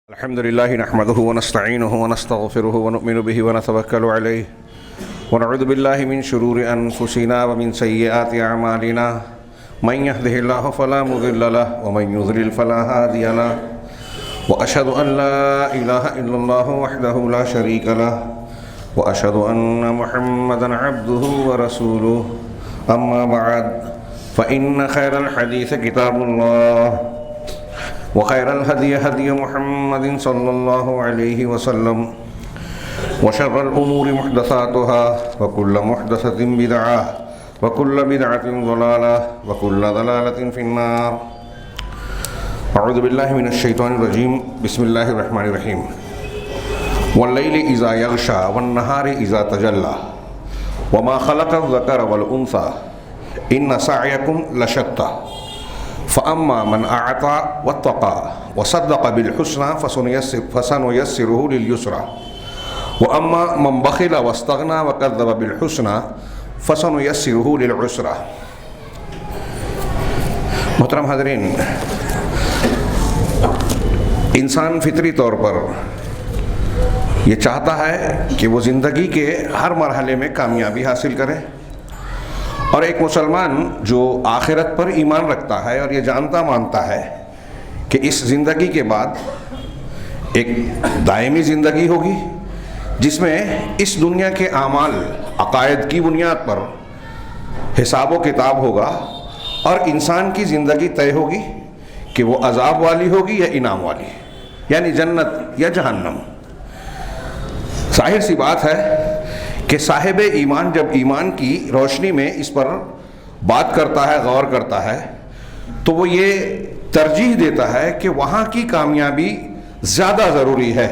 الحمد لله نحمده ونستعينه ونستغفره ونؤمن به ونتوكل عليه ونعوذ بالله من شرور أنفسنا ومن سيئات أعمالنا من يهده الله فلا مضل له ومن يضلل فلا هادي له وأشهد أن لا إله إلا الله وحده لا شريك له وأشهد أن محمدا عبده ورسوله أما بعد فإن خير الحديث كتاب الله وخير الهدي هدي محمد صلى الله عليه وسلم وشر الأمور محدثاتها وكل محدثة بدعة وكل بدعة ضلالة وكل ضلالة في النار. أعوذ بالله من الشيطان الرجيم. بسم الله الرحمن الرحيم. والليل إذا يغشى والنهار إذا تجلى وما خلق الذكر والأنثى إن سعيكم لشتى فأما من أعطى واتقى وصدق بالحسنى فسنيسره لليسرى وأما من بخل واستغنى وكذب بالحسنى فسنيسره للعسرى. محترم حاضرین، انسان فطری طور پر یہ چاہتا ہے کہ وہ زندگی کے ہر مرحلے میں کامیابی حاصل کرے، اور ایک مسلمان جو آخرت پر ایمان رکھتا ہے اور یہ جانتا مانتا ہے کہ اس زندگی کے بعد ایک دائمی زندگی ہوگی جس میں اس دنیا کے اعمال عقائد کی بنیاد پر حساب و کتاب ہوگا اور انسان کی زندگی طے ہوگی کہ وہ عذاب والی ہوگی یا انعام والی، یعنی جنت یا جہنم. ظاہر سی بات ہے کہ صاحب ایمان جب ایمان کی روشنی میں اس پر بات کرتا ہے، غور کرتا ہے، تو وہ یہ ترجیح دیتا ہے کہ وہاں کی کامیابی زیادہ ضروری ہے.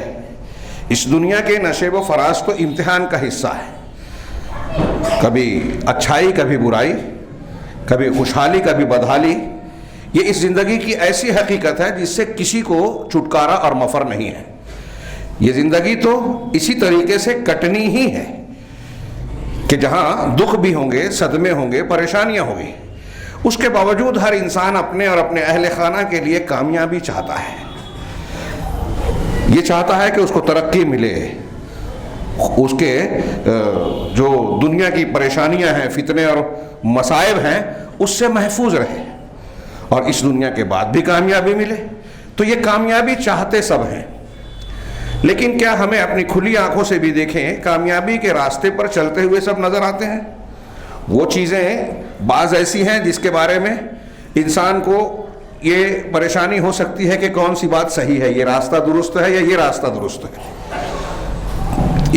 اس دنیا کے نشیب و فراز تو امتحان کا حصہ ہے، کبھی اچھائی کبھی برائی، کبھی خوشحالی کبھی بدحالی. یہ اس زندگی کی ایسی حقیقت ہے جس سے کسی کو چھٹکارا اور مفر نہیں ہے. یہ زندگی تو اسی طریقے سے کٹنی ہی ہے کہ جہاں دکھ بھی ہوں گے، صدمے ہوں گے، پریشانیاں ہوں گی. اس کے باوجود ہر انسان اپنے اور اپنے اہل خانہ کے لیے کامیابی چاہتا ہے. یہ چاہتا ہے کہ اس کو ترقی ملے، اس کے جو دنیا کی پریشانیاں ہیں، فتنے اور مصائب ہیں، اس سے محفوظ رہے اور اس دنیا کے بعد بھی کامیابی ملے. تو یہ کامیابی چاہتے سب ہیں، لیکن کیا ہمیں اپنی کھلی آنکھوں سے بھی دیکھیں کامیابی کے راستے پر چلتے ہوئے سب نظر آتے ہیں؟ وہ چیزیں بعض ایسی ہیں جس کے بارے میں انسان کو یہ پریشانی ہو سکتی ہے کہ کون سی بات صحیح ہے، یہ راستہ درست ہے یا یہ راستہ درست ہے.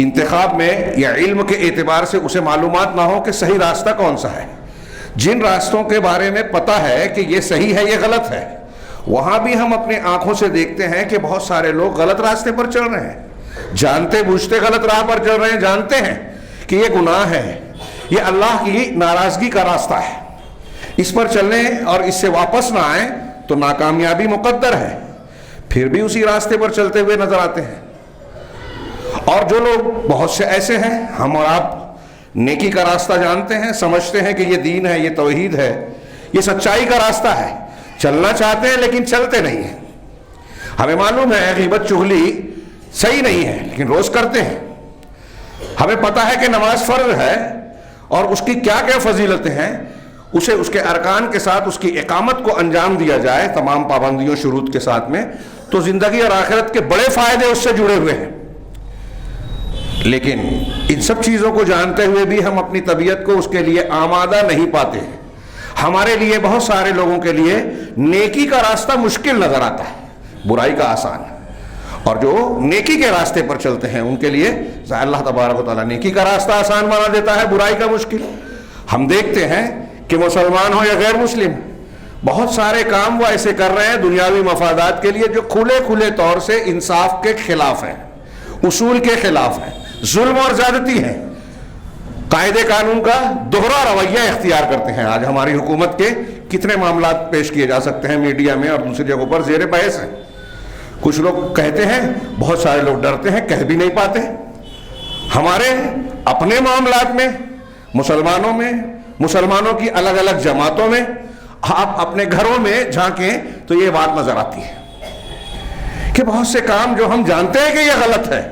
انتخاب میں یا علم کے اعتبار سے اسے معلومات نہ ہو کہ صحیح راستہ کون سا ہے. جن راستوں کے بارے میں پتہ ہے کہ یہ صحیح ہے یہ غلط ہے، وہاں بھی ہم اپنے آنکھوں سے دیکھتے ہیں کہ بہت سارے لوگ غلط راستے پر چل رہے ہیں، جانتے بوجھتے غلط راہ پر چل رہے ہیں، جانتے ہیں کہ یہ گناہ ہے، یہ اللہ کی ناراضگی کا راستہ ہے. اس پر چلنے اور اس سے واپس نہ آئیں تو ناکامیابی مقدر ہے، پھر بھی اسی راستے پر چلتے ہوئے نظر آتے ہیں. اور جو لوگ بہت سے ایسے ہیں، ہم اور آپ نیکی کا راستہ جانتے ہیں، سمجھتے ہیں کہ یہ دین ہے، یہ توحید ہے، یہ سچائی کا راستہ ہے، چلنا چاہتے ہیں لیکن چلتے نہیں ہیں. ہمیں معلوم ہے غیبت چغلی صحیح نہیں ہے لیکن روز کرتے ہیں. ہمیں پتہ ہے کہ نماز فرض ہے اور اس کی کیا کیا فضیلتیں ہیں، اسے اس کے ارکان کے ساتھ اس کی اقامت کو انجام دیا جائے تمام پابندیوں شروط کے ساتھ میں، تو زندگی اور آخرت کے بڑے فائدے اس سے جڑے ہوئے ہیں. لیکن ان سب چیزوں کو جانتے ہوئے بھی ہم اپنی طبیعت کو اس کے لیے آمادہ نہیں پاتے ہیں. ہمارے لیے بہت سارے لوگوں کے لیے نیکی کا راستہ مشکل نظر آتا ہے، برائی کا آسان. اور جو نیکی کے راستے پر چلتے ہیں ان کے لیے اللہ تبارک و تعالیٰ نیکی کا راستہ آسان بنا دیتا ہے، برائی کا مشکل. ہم دیکھتے ہیں کہ مسلمان ہو یا غیر مسلم، بہت سارے کام وہ ایسے کر رہے ہیں دنیاوی مفادات کے لیے جو کھلے کھلے طور سے انصاف کے خلاف ہیں، اصول کے خلاف ہیں، ظلم اور زیادتی ہیں، قاعدے قانون کا دوہرا رویہ اختیار کرتے ہیں. آج ہماری حکومت کے کتنے معاملات پیش کیے جا سکتے ہیں میڈیا میں اور دوسری جگہوں پر زیر بحث ہیں. کچھ لوگ کہتے ہیں، بہت سارے لوگ ڈرتے ہیں، کہہ بھی نہیں پاتے. ہمارے اپنے معاملات میں، مسلمانوں کی الگ الگ جماعتوں میں، آپ اپنے گھروں میں جھانکیں تو یہ بات نظر آتی ہے کہ بہت سے کام جو ہم جانتے ہیں کہ یہ غلط ہے،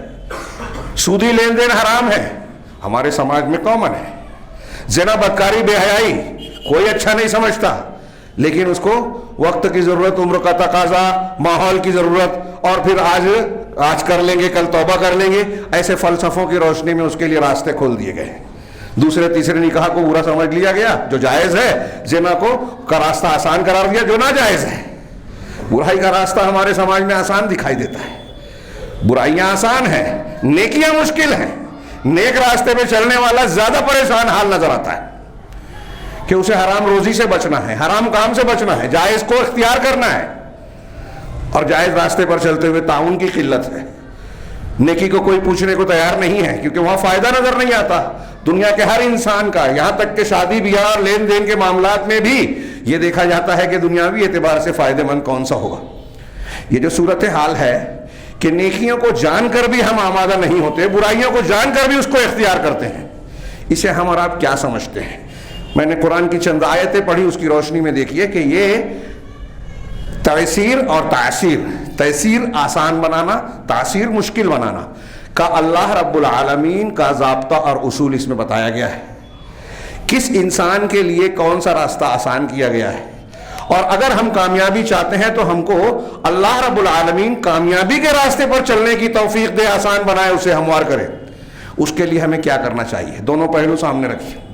سودی لین دین حرام ہے، ہمارے سماج میں کامن ہے، زنا بدکاری بے حیائی کوئی اچھا نہیں سمجھتا، لیکن اس کو وقت کی ضرورت، عمر کا تقاضا، ماحول کی ضرورت، اور پھر آج کر لیں گے کل توبہ کر لیں گے، ایسے فلسفوں کی روشنی میں اس کے لیے راستے کھول دیے گئے۔ دوسرے تیسرے نکاح کو برا سمجھ لیا گیا جو جائز ہے، زنا کا راستہ آسان قرار دیا جو ناجائز ہے۔ برائی کا راستہ ہمارے سماج میں آسان دکھائی دیتا ہے، برائیاں آسان ہیں، نیکیاں مشکل ہیں۔ نیک راستے پہ چلنے والا زیادہ پریشان حال نظر آتا ہے کہ اسے حرام روزی سے بچنا ہے، حرام کام سے بچنا ہے، جائز کو اختیار کرنا ہے، اور جائز راستے پر چلتے ہوئے تعاون کی قلت ہے۔ نیکی کو کوئی پوچھنے کو تیار نہیں ہے کیونکہ وہاں فائدہ نظر نہیں آتا۔ دنیا کے ہر انسان کا، یہاں تک کہ شادی بیاہ اور لین دین کے معاملات میں بھی یہ دیکھا جاتا ہے کہ دنیاوی اعتبار سے فائدہ مند کون سا ہوگا۔ یہ جو صورتحال ہے کہ نیکیوں کو جان کر بھی ہم آمادہ نہیں ہوتے، برائیوں کو جان کر بھی اس کو اختیار کرتے ہیں، اسے ہم اور آپ کیا سمجھتے ہیں؟ میں نے قرآن کی چند آیتیں پڑھی، اس کی روشنی میں دیکھیے کہ یہ تیسیر اور تعسیر، تیسیر آسان بنانا، تعسیر مشکل بنانا کا اللہ رب العالمین کا ضابطہ اور اصول اس میں بتایا گیا ہے۔ کس انسان کے لیے کون سا راستہ آسان کیا گیا ہے، اور اگر ہم کامیابی چاہتے ہیں تو ہم کو اللہ رب العالمین کامیابی کے راستے پر چلنے کی توفیق دے، آسان بنائے، اسے ہموار کرے۔ اس کے لیے ہمیں کیا کرنا چاہیے؟ دونوں پہلو سامنے رکھیے،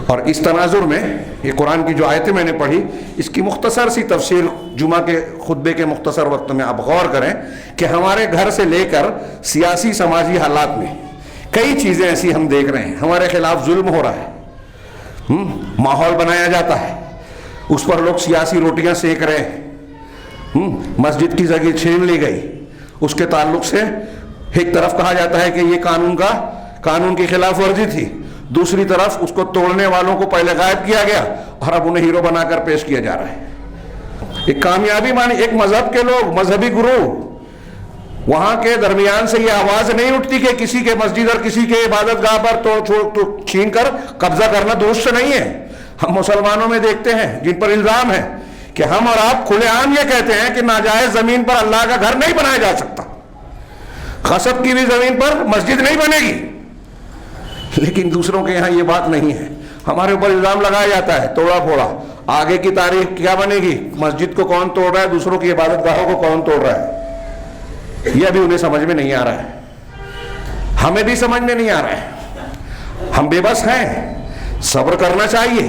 اور اس تناظر میں یہ قرآن کی جو آیتیں میں نے پڑھی، اس کی مختصر سی تفسیر جمعہ کے خطبے کے مختصر وقت میں آپ غور کریں کہ ہمارے گھر سے لے کر سیاسی سماجی حالات میں کئی چیزیں ایسی ہم دیکھ رہے ہیں۔ ہمارے خلاف ظلم ہو رہا ہے، ماحول بنایا جاتا ہے، اس پر لوگ سیاسی روٹیاں سیک رہے ہیں، مسجد کی جگہ چھین لی گئی، اس کے تعلق سے ایک طرف کہا جاتا ہے کہ یہ قانون کی خلاف ورزی تھی، دوسری طرف اس کو توڑنے والوں کو پہلے غائب کیا گیا اور اب انہیں ہیرو بنا کر پیش کیا جا رہا ہے۔ ایک کامیابی مانی، ایک مذہب کے لوگ، مذہبی گروہ، وہاں کے درمیان سے یہ آواز نہیں اٹھتی کہ کسی کے مسجد اور کسی کے عبادت گاہ پر چھین کر قبضہ کرنا درست نہیں ہے۔ ہم مسلمانوں میں دیکھتے ہیں جن پر الزام ہے کہ ہم اور آپ کھلے عام یہ کہتے ہیں کہ ناجائز زمین پر اللہ کا گھر نہیں بنایا جا سکتا، غصب کی بھی زمین پر مسجد نہیں بنے گی، لیکن دوسروں کے یہاں یہ بات نہیں ہے۔ ہمارے اوپر الزام لگایا جاتا ہے توڑا پھوڑا، آگے کی تاریخ کیا بنے گی، مسجد کو کون توڑ رہا ہے، دوسروں کی عبادت گاہوں کو کون توڑ رہا ہے، یہ ابھی انہیں سمجھ میں نہیں آ رہا ہے، ہمیں بھی سمجھ میں نہیں آ رہا ہے۔ ہم بے بس ہیں، صبر کرنا چاہیے،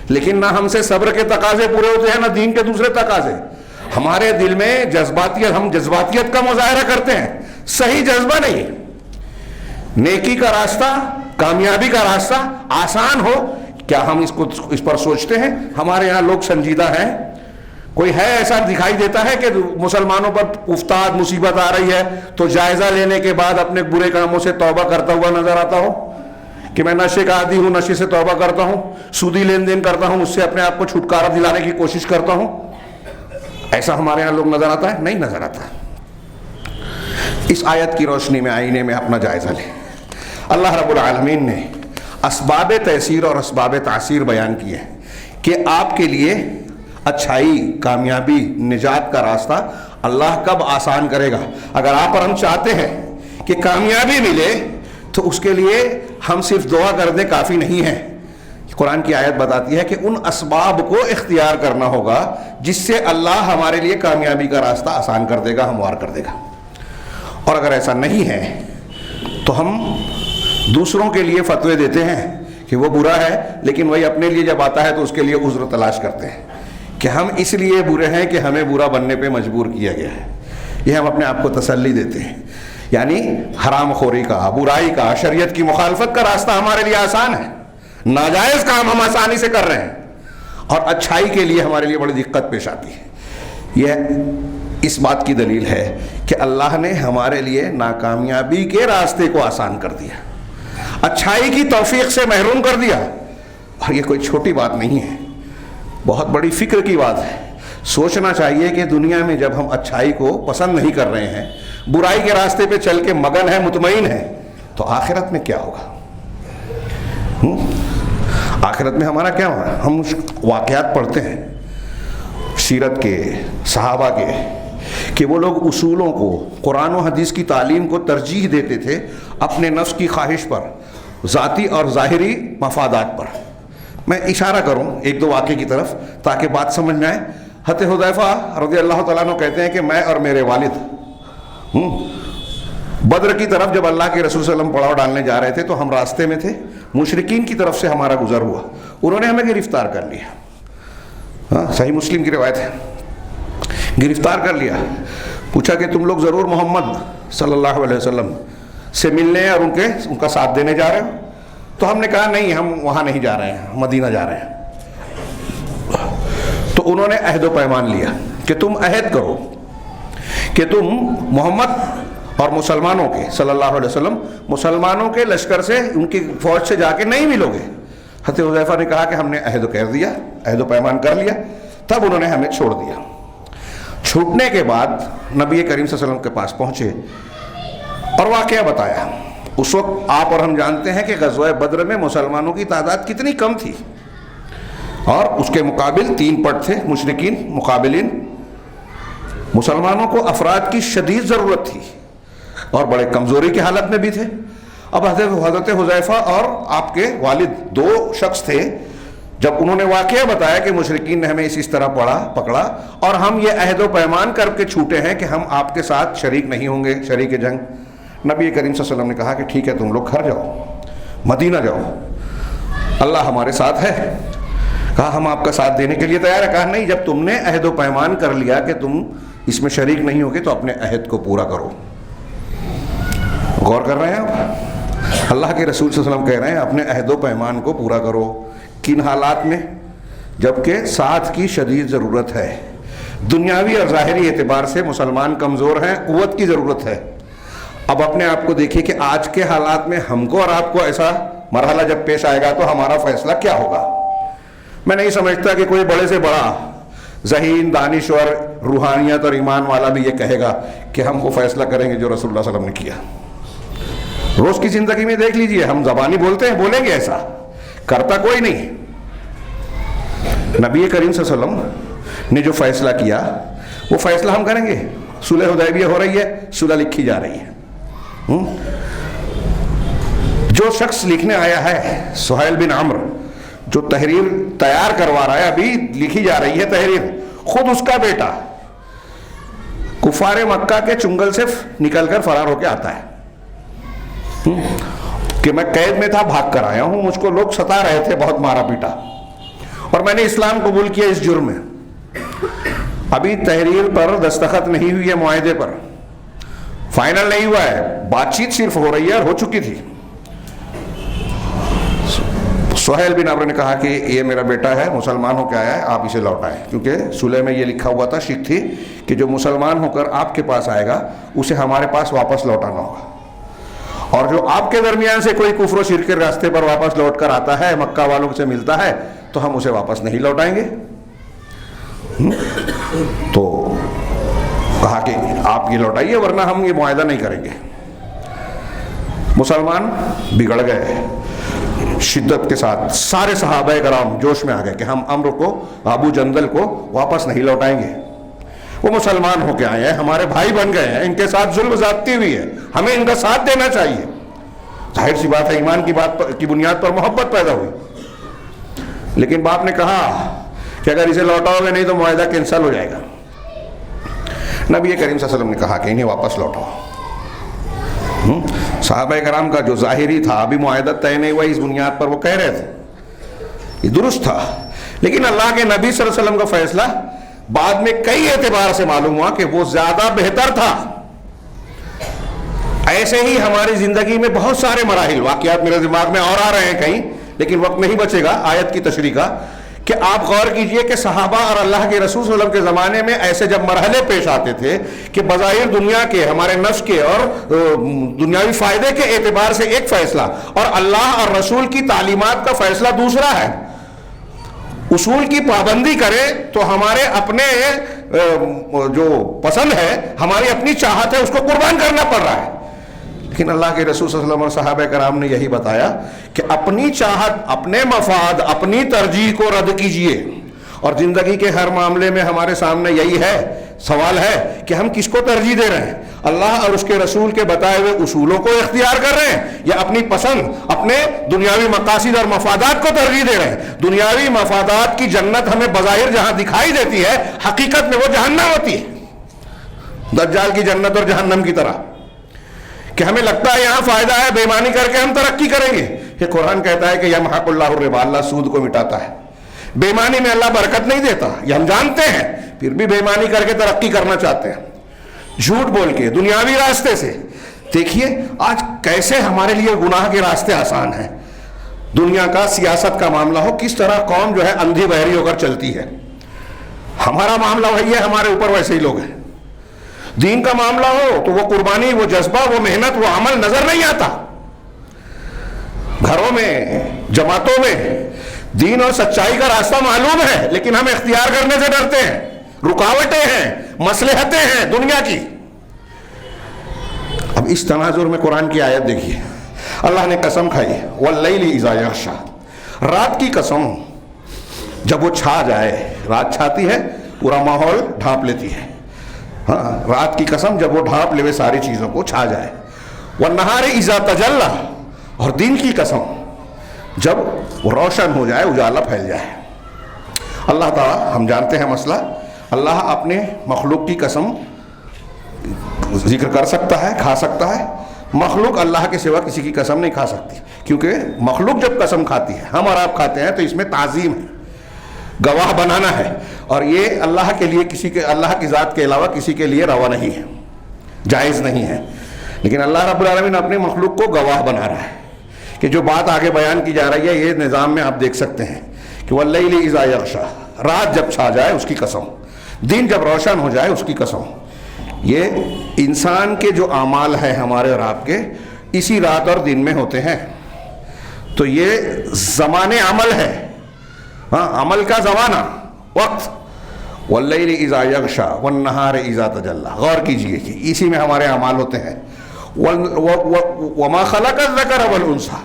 لیکن نہ ہم سے صبر کے تقاضے پورے ہوتے ہیں، نہ دین کے دوسرے تقاضے۔ ہمارے دل میں ہم جذباتیت کا مظاہرہ کرتے ہیں، صحیح جذبہ نہیں۔ نیکی کا راستہ، کامیابی کا راستہ آسان ہو، کیا ہم اس پر سوچتے ہیں؟ ہمارے یہاں لوگ سنجیدہ ہیں؟ کوئی ہے ایسا دکھائی دیتا ہے کہ مسلمانوں پر افتاد مصیبت آ رہی ہے تو جائزہ لینے کے بعد اپنے برے کاموں سے توبہ کرتا ہوا نظر آتا ہو کہ میں نشے کا عادی ہوں، نشے سے توبہ کرتا ہوں، سودی لین دین کرتا ہوں، اس سے اپنے آپ کو چھٹکارا دلانے کی کوشش کرتا ہوں؟ ایسا ہمارے یہاں لوگ نظر آتا ہے؟ نہیں نظر آتا۔ اس آیت کی روشنی میں، آئینے میں اپنا جائزہ لیں۔ اللہ رب العالمین نے اسباب تیسیر اور اسباب تعسیر بیان کیے ہیں کہ آپ کے لیے اچھائی، کامیابی، نجات کا راستہ اللہ کب آسان کرے گا۔ اگر آپ اور ہم چاہتے ہیں کہ کامیابی ملے تو اس کے لیے ہم صرف دعا کر دیں کافی نہیں ہے۔ قرآن کی آیت بتاتی ہے کہ ان اسباب کو اختیار کرنا ہوگا جس سے اللہ ہمارے لیے کامیابی کا راستہ آسان کر دے گا، ہموار کر دے گا۔ اور اگر ایسا نہیں ہے تو ہم دوسروں کے لیے فتوے دیتے ہیں کہ وہ برا ہے، لیکن وہی اپنے لیے جب آتا ہے تو اس کے لیے عذر تلاش کرتے ہیں کہ ہم اس لیے برے ہیں کہ ہمیں برا بننے پہ مجبور کیا گیا ہے۔ یہ ہم اپنے آپ کو تسلی دیتے ہیں، یعنی حرام خوری کا، برائی کا، شریعت کی مخالفت کا راستہ ہمارے لیے آسان ہے، ناجائز کام ہم آسانی سے کر رہے ہیں، اور اچھائی کے لیے ہمارے لیے بڑی دقت پیش آتی ہے۔ یہ اس بات کی دلیل ہے کہ اللہ نے ہمارے لیے ناکامیابی کے راستے کو آسان کر دیا، اچھائی کی توفیق سے محروم کر دیا۔ اور یہ کوئی چھوٹی بات نہیں ہے، بہت بڑی فکر کی بات ہے۔ سوچنا چاہیے کہ دنیا میں جب ہم اچھائی کو پسند نہیں کر رہے ہیں، برائی کے راستے پہ چل کے مگن ہے، مطمئن ہے، تو آخرت میں کیا ہوگا؟ آخرت میں ہمارا کیا ہوگا؟ ہم واقعات پڑھتے ہیں سیرت کے، صحابہ کے، کہ وہ لوگ اصولوں کو، قرآن و حدیث کی تعلیم کو ترجیح دیتے تھے اپنے نفس کی خواہش پر، ذاتی اور ظاہری مفادات پر۔ میں اشارہ کروں ایک دو واقعے کی طرف تاکہ بات سمجھ میں آئے۔ حضرت حذیفہ رضی اللہ تعالیٰ عنہ کہتے ہیں کہ میں اور میرے والد بدر کی طرف جب اللہ کے رسول صلی اللہ علیہ وسلم پڑاؤ ڈالنے جا رہے تھے تو ہم راستے میں تھے، مشرکین کی طرف سے ہمارا گزر ہوا، انہوں نے ہمیں گرفتار کر لیا۔ صحیح مسلم کی روایت ہے، گرفتار کر لیا، پوچھا کہ تم لوگ ضرور محمد صلی اللہ علیہ وسلم سے ملنے اور ان کا ساتھ دینے جا رہے ہو؟ تو ہم نے کہا نہیں، ہم وہاں نہیں جا رہے ہیں، مدینہ جا رہے ہیں۔ تو انہوں نے عہد و پیمان لیا کہ تم عہد کرو کہ تم محمد اور مسلمانوں کے صلی اللہ علیہ وسلم مسلمانوں کے لشکر سے، ان کی فوج سے جا کے نہیں ملو گے۔ حضرت حذیفہ نے کہا کہ ہم نے عہد کر دیا، عہد و پیمان کر لیا۔ تب انہوں نے ہمیں چھوڑ دیا۔ چھوٹنے کے بعد نبی کریم صلی اللہ علیہ وسلم کے پاس پہنچے اور واقعہ بتایا۔ اس وقت آپ اور ہم جانتے ہیں کہ غزوہ بدر میں مسلمانوں کی تعداد کتنی کم تھی، اور اس کے مقابل 3 پٹ تھے مشرکین مقابلین۔ مسلمانوں کو افراد کی شدید ضرورت تھی اور بڑے کمزوری کی حالت میں بھی تھے۔ اب حضرت حذیفہ اور آپ کے والد 2 شخص تھے۔ جب انہوں نے واقعہ بتایا کہ مشرکین نے ہمیں اس طرح پکڑا اور ہم یہ عہد و پیمان کر کے چھوٹے ہیں کہ ہم آپ کے ساتھ شریک نہیں ہوں گے، شریک جنگ، نبی کریم صلی اللہ علیہ وسلم نے کہا کہ ٹھیک ہے، تم لوگ گھر جاؤ، مدینہ جاؤ، اللہ ہمارے ساتھ ہے۔ کہا ہم آپ کا ساتھ دینے کے لیے تیار ہے۔ کہا نہیں، جب تم نے عہد و پیمان کر لیا کہ تم اس میں شریک نہیں ہوگے تو اپنے عہد کو پورا کرو۔ غور کر رہے ہیں آپ؟ اللہ کے رسول صلی اللہ علیہ وسلم کہہ رہے ہیں اپنے عہد و پیمان کو پورا کرو۔ کن حالات میں؟ جبکہ ساتھ کی شدید ضرورت ہے، دنیاوی اور ظاہری اعتبار سے مسلمان کمزور ہیں، قوت کی ضرورت ہے۔ اب اپنے آپ کو دیکھیے کہ آج کے حالات میں ہم کو اور آپ کو ایسا مرحلہ جب پیش آئے گا تو ہمارا فیصلہ کیا ہوگا؟ میں نہیں سمجھتا کہ کوئی بڑے سے بڑا ذہین، دانشور، روحانیت اور ایمان والا بھی یہ کہے گا کہ ہم وہ فیصلہ کریں گے جو رسول اللہ صلی اللہ علیہ وسلم نے کیا۔ روز کی زندگی میں دیکھ لیجئے، ہم زبانی بولتے ہیں، بولیں گے، ایسا کرتا کوئی نہیں۔ نبی کریم صلی اللہ علیہ وسلم نے جو فیصلہ کیا وہ فیصلہ ہم کریں گے۔ صلح حدیبیہ ہو رہی ہے، صلح لکھی جا رہی ہے۔ جو شخص لکھنے آیا ہے سہیل بن عمرو، جو تحریر تیار کروا رہا ہے، ابھی لکھی جا رہی ہے تحریر، خود اس کا بیٹا کفار مکہ کے چنگل سے نکل کر فرار ہو کے آتا ہے کہ میں قید میں تھا، بھاگ کر آیا ہوں، مجھ کو لوگ ستا رہے تھے، بہت مارا پیٹا، اور میں نے اسلام قبول کیا اس جرم میں۔ ابھی تحریر پر دستخط نہیں ہوئی ہے، معاہدے پر فائنل نہیں ہوا ہے، بات چیت صرف ہو رہی ہے اور ہو چکی تھی۔ سہیل بن عمرو نے کہا کہ یہ میرا بیٹا ہے، مسلمان ہو کے آیا ہے، آپ اسے لوٹائیں، کیونکہ صلح میں یہ لکھا ہوا تھا، شک تھی کہ جو مسلمان ہو کر آپ کے پاس آئے گا اسے ہمارے پاس واپس لوٹانا ہوگا، اور جو آپ کے درمیان سے کوئی کفر و شرک کے راستے پر واپس لوٹ کر آتا ہے، مکہ والوں سے ملتا ہے، تو ہم اسے واپس نہیں لوٹائیں گے۔ تو کہا کہ آپ یہ لوٹائیے ورنہ ہم یہ معاہدہ نہیں کریں گے۔ مسلمان بگڑ گئے شدت کے ساتھ، سارے صحابہ کرام جوش میں آ گئے کہ ہم عمرو کو، ابو جندل کو واپس نہیں لوٹائیں گے، وہ مسلمان ہو کے آئے ہیں، ہمارے بھائی بن گئے ہیں، ان کے ساتھ ظلم زیادتی ہوئی ہے، ہمیں ان کا ساتھ دینا چاہیے۔ ظاہر سی بات ہے، ایمان کی بنیاد پر محبت پیدا ہوئی۔ لیکن باپ نے کہا کہ اگر اسے لوٹاؤ گے نہیں تو معاہدہ کینسل ہو جائے گا۔ نبی کریم صلی اللہ علیہ وسلم نے کہا کہ انہیں واپس لوٹاؤ۔ صحابہ کرام کا جو ظاہری تھا، ابھی معاہدہ طے نہیں ہوا، اس بنیاد پر وہ کہہ رہے تھے، یہ درست تھا، لیکن اللہ کے نبی صلی اللہ علیہ وسلم کا فیصلہ بعد میں کئی اعتبار سے معلوم ہوا کہ وہ زیادہ بہتر تھا۔ ایسے ہی ہماری زندگی میں بہت سارے مراحل، واقعات میرے دماغ میں اور آ رہے ہیں کہیں، لیکن وقت نہیں بچے گا آیت کی تشریح کا، کہ آپ غور کیجئے کہ صحابہ اور اللہ کے رسول صلی اللہ علیہ وسلم کے زمانے میں ایسے جب مرحلے پیش آتے تھے کہ بظاہر دنیا کے، ہمارے نفس کے اور دنیاوی فائدے کے اعتبار سے ایک فیصلہ، اور اللہ اور رسول کی تعلیمات کا فیصلہ دوسرا ہے، اصول کی پابندی کرے تو ہمارے اپنے جو پسند ہے، ہماری اپنی چاہت ہے، اس کو قربان کرنا پڑ رہا ہے۔ لیکن اللہ کے رسول صلی اللہ علیہ وسلم اور صحابہ کرام نے یہی بتایا کہ اپنی چاہت، اپنے مفاد، اپنی ترجیح کو رد کیجئے، اور زندگی کے ہر معاملے میں ہمارے سامنے یہی ہے، سوال ہے کہ ہم کس کو ترجیح دے رہے ہیں؟ اللہ اور اس کے رسول کے بتائے ہوئے اصولوں کو اختیار کر رہے ہیں یا اپنی پسند اپنے دنیاوی مقاصد اور مفادات کو ترجیح دے رہے ہیں؟ دنیاوی مفادات کی جنت ہمیں بظاہر جہاں دکھائی دیتی ہے، حقیقت میں وہ جہنم ہوتی ہے، دجال کی جنت اور جہنم کی طرح، کہ ہمیں لگتا ہے یہاں فائدہ ہے، بے ایمانی کر کے ہم ترقی کریں گے۔ یہ قرآن کہتا ہے کہ یمحق اللہ الربا، اللہ سود کو مٹاتا ہے، بے ایمانی میں اللہ برکت نہیں دیتا، یہ ہم جانتے ہیں، پھر بھی بے ایمانی کر کے ترقی کرنا چاہتے ہیں، جھوٹ بول کے دنیاوی راستے سے۔ دیکھیے آج کیسے ہمارے لیے گناہ کے راستے آسان ہیں، دنیا کا سیاست کا معاملہ ہو، کس طرح قوم جو ہے اندھی بہری ہو کر چلتی ہے، ہمارا معاملہ وہی ہے، ہمارے اوپر ویسے ہی لوگ ہیں۔ دین کا معاملہ ہو تو وہ قربانی، وہ جذبہ، وہ محنت، وہ عمل نظر نہیں آتا، گھروں میں، جماعتوں میں دین اور سچائی کا راستہ معلوم ہے لیکن ہم اختیار کرنے سے ڈرتے ہیں، رکاوٹیں ہیں، مصلحتیں ہیں دنیا کی۔ اب اس تناظر میں قرآن کی آیت دیکھیے، اللہ نے قسم کھائی واللیل اذا یغشی، رات کی قسم جب وہ چھا جائے، رات چھاتی ہے پورا ماحول ڈھانپ لیتی ہے، ہاں رات کی قسم جب وہ ڈھانپ لے ساری چیزوں کو، چھا جائے، والنہار اذا تجلی، اور دن کی قسم جب وہ روشن ہو جائے، اجالا پھیل جائے۔ اللہ تعالیٰ، ہم جانتے ہیں مسئلہ، اللہ اپنے مخلوق کی قسم ذکر کر سکتا ہے، کھا سکتا ہے، مخلوق اللہ کے سوا کسی کی قسم نہیں کھا سکتی، کیونکہ مخلوق جب قسم کھاتی ہے، ہم اور آپ کھاتے ہیں تو اس میں تعظیم ہے، گواہ بنانا ہے، اور یہ اللہ کے لیے، کسی کے، اللہ کی ذات کے علاوہ کسی کے لیے روا نہیں ہے، جائز نہیں ہے۔ لیکن اللہ رب العالمین اپنی مخلوق کو گواہ بنا رہا ہے کہ جو بات آگے بیان کی جا رہی ہے، یہ نظام میں آپ دیکھ سکتے ہیں کہ واللیل اذا یغشی، رات جب چھا جائے اس کی قسم، دن جب روشن ہو جائے اس کی قسم۔ یہ انسان کے جو اعمال ہیں ہمارے اور آپ کے، اسی رات اور دن میں ہوتے ہیں، تو یہ زمان عمل ہے، ہاں عمل کا زمانہ، وقت۔ واللیل اذا یغشی والنہار اذا تجلی، غور کیجئے کہ اسی میں ہمارے اعمال ہوتے ہیں۔ وما خلق الذکر والانثی،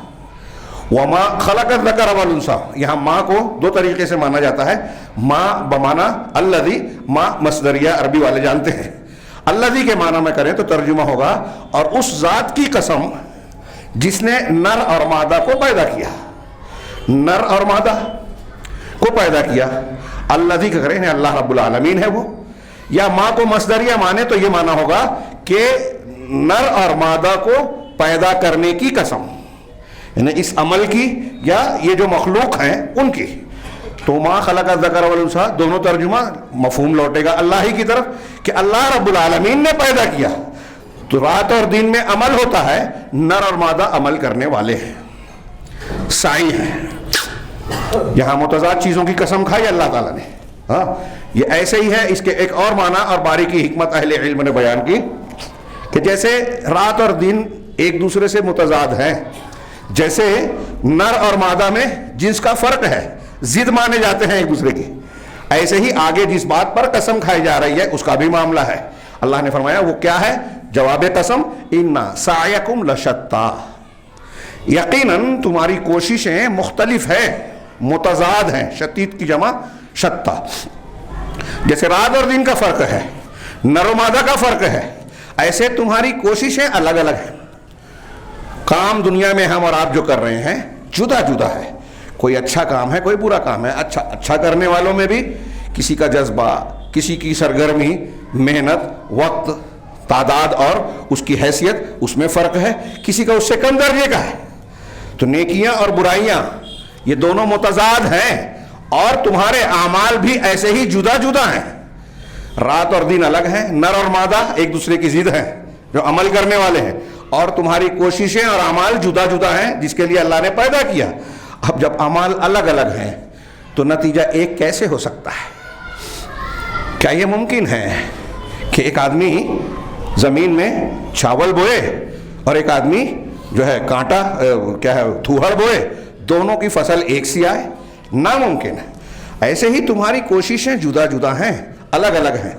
وما خلق الذکر والانثی، یہاں ماں کو دو طریقے سے مانا جاتا ہے، ماں بمانا الذی، ماں مصدریہ عربی والے جانتے ہیں، الذی کے معنی میں کریں تو ترجمہ ہوگا اور اس ذات کی قسم جس نے نر اور مادہ کو پیدا کیا، نر اور مادہ کو پیدا کیا، الذی کا کریں اللہ رب العالمین ہے وہ، یا ماں کو مصدریہ مانے تو یہ معنی ہوگا کہ نر اور مادہ کو پیدا کرنے کی قسم، یعنی اس عمل کی یا یہ جو مخلوق ہیں ان کی۔ تو ما خلق الذکر والانثی دونوں ترجمہ مفہوم لوٹے گا اللہ ہی کی طرف کہ اللہ رب العالمین نے پیدا کیا، تو رات اور دن میں عمل ہوتا ہے، نر اور مادہ عمل کرنے والے ہیں، سعی ہیں۔ یہاں متضاد چیزوں کی قسم کھائی اللہ تعالیٰ نے، ہاں یہ ایسے ہی ہے۔ اس کے ایک اور معنی اور باریکی حکمت اہل علم نے بیان کی کہ جیسے رات اور دن ایک دوسرے سے متضاد ہیں، جیسے نر اور مادہ میں جنس کا فرق ہے، ضد مانے جاتے ہیں ایک دوسرے کی، ایسے ہی آگے جس بات پر قسم کھائی جا رہی ہے اس کا بھی معاملہ ہے۔ اللہ نے فرمایا وہ کیا ہے؟ جواب قسم، اِنَّ سَعْيَكُمْ لَشَتَّىٰ، یقیناً تمہاری کوششیں مختلف ہیں، متضاد ہیں، شتیت کی جمع شتّا، جیسے رات اور دن کا فرق ہے، نر و مادہ کا فرق ہے، ایسے تمہاری کوششیں الگ الگ ہیں۔ کام دنیا میں ہم اور آپ جو کر رہے ہیں جدا جدا ہے، کوئی اچھا کام ہے، کوئی برا کام ہے، اچھا کرنے والوں میں بھی کسی کا جذبہ، کسی کی سرگرمی، محنت، وقت، تعداد اور اس کی حیثیت اس میں فرق ہے، کسی کا اس سے کم درجے کا ہے۔ تو نیکیاں اور برائیاں یہ دونوں متضاد ہیں، اور تمہارے اعمال بھی ایسے ہی جدا جدا ہیں، رات اور دن الگ ہیں، نر اور مادہ ایک دوسرے کی ضد ہیں جو عمل کرنے والے ہیں، اور تمہاری کوششیں اور اعمال جدا جدا ہیں جس کے لیے اللہ نے پیدا کیا۔ اب جب اعمال الگ الگ ہیں تو نتیجہ ایک کیسے ہو سکتا ہے؟ کیا یہ ممکن ہے کہ ایک آدمی زمین میں چاول بوئے اور ایک آدمی جو ہے کانٹا کیا ہے تھوہڑ بوئے، دونوں کی فصل ایک سی آئے؟ ناممکن ہے۔ ایسے ہی تمہاری کوششیں جدا جدا ہیں، الگ الگ ہیں،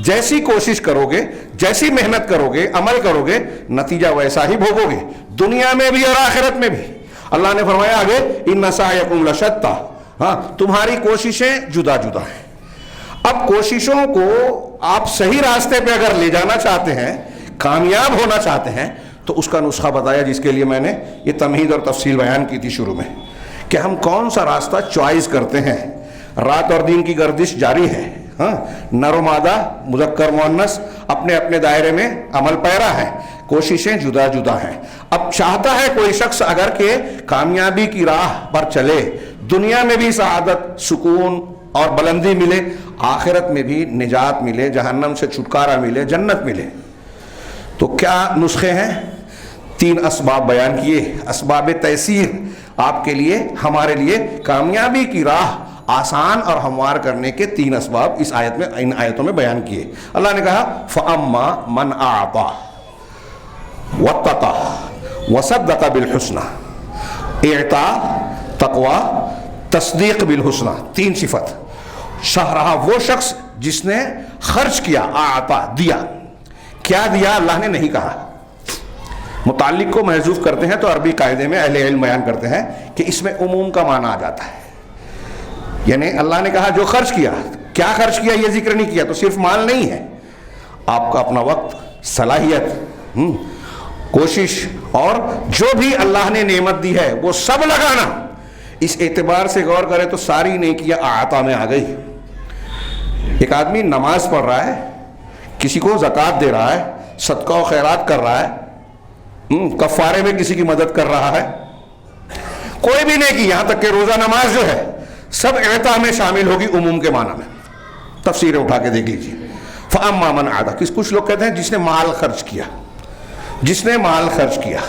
جیسی کوشش کرو گے، جیسی محنت کرو گے، عمل کرو گے، نتیجہ ویسا ہی بھوگو گے، دنیا میں بھی اور آخرت میں بھی۔ اللہ نے فرمایا آگے اِنَّ سَعْيَكُمْ لَشَتَّىٰ، ہاں تمہاری کوششیں جدا جدا ہیں۔ اب کوششوں کو آپ صحیح راستے پہ اگر لے جانا چاہتے ہیں، کامیاب ہونا چاہتے ہیں، تو اس کا نسخہ بتایا، جس کے لیے میں نے یہ تمہید اور تفصیل بیان کی تھی شروع میں، کہ ہم کون سا راستہ چوائس کرتے ہیں۔ رات اور دن کی گردش جاری ہے، ہاں، نر و مادہ، مذکر مؤنث اپنے اپنے دائرے میں عمل پیرا ہے، کوششیں جدا جدا ہیں۔ اب چاہتا ہے کوئی شخص اگر کہ کامیابی کی راہ پر چلے، دنیا میں بھی سعادت، سکون اور بلندی ملے، آخرت میں بھی نجات ملے، جہنم سے چھٹکارا ملے، جنت ملے، تو کیا نسخے ہیں؟ 3 اسباب بیان کیے، اسباب تیسیر، آپ کے لیے، ہمارے لیے کامیابی کی راہ آسان اور ہموار کرنے کے 3 اسباب اس آیت میں، ان آیتوں میں بیان کیے۔ اللہ نے کہا فَأَمَّا مَنْ أَعْطَى وَاتَّقَى وَصَدَّقَ بِالْحُسْنَى، اعطاء، تقوی، تصدیق بالحسنى، 3 صفت۔ شاہ رہا وہ شخص جس نے خرچ کیا، اعطا، دیا۔ کیا دیا اللہ نے نہیں کہا، متعلق کو محذوف کرتے ہیں تو عربی قاعدے میں اہل علم بیان کرتے ہیں کہ اس میں عموم کا معنی آ جاتا ہے، یعنی اللہ نے کہا جو خرچ کیا، کیا خرچ کیا یہ ذکر نہیں کیا، تو صرف مال نہیں ہے، آپ کا اپنا وقت، صلاحیت، کوشش، اور جو بھی اللہ نے نعمت دی ہے وہ سب لگانا۔ اس اعتبار سے غور کرے تو ساری نیکیاں اعطا میں آ گئی۔ ایک آدمی نماز پڑھ رہا ہے، کسی کو زکوٰۃ دے رہا ہے، صدقہ و خیرات کر رہا ہے، کفارے میں کسی کی مدد کر رہا ہے، کوئی بھی نیکی، یہاں تک کہ روزہ نماز جو ہے، سب اعطا میں شامل ہوگی عموم کے معنی میں۔ تفسیریں اٹھا کے دیکھ لیجیے۔ فَأَمَّا مَنْ أَعْطَى، کچھ لوگ کہتے ہیں جس نے مال خرچ کیا، جس نے مال خرچ کیا،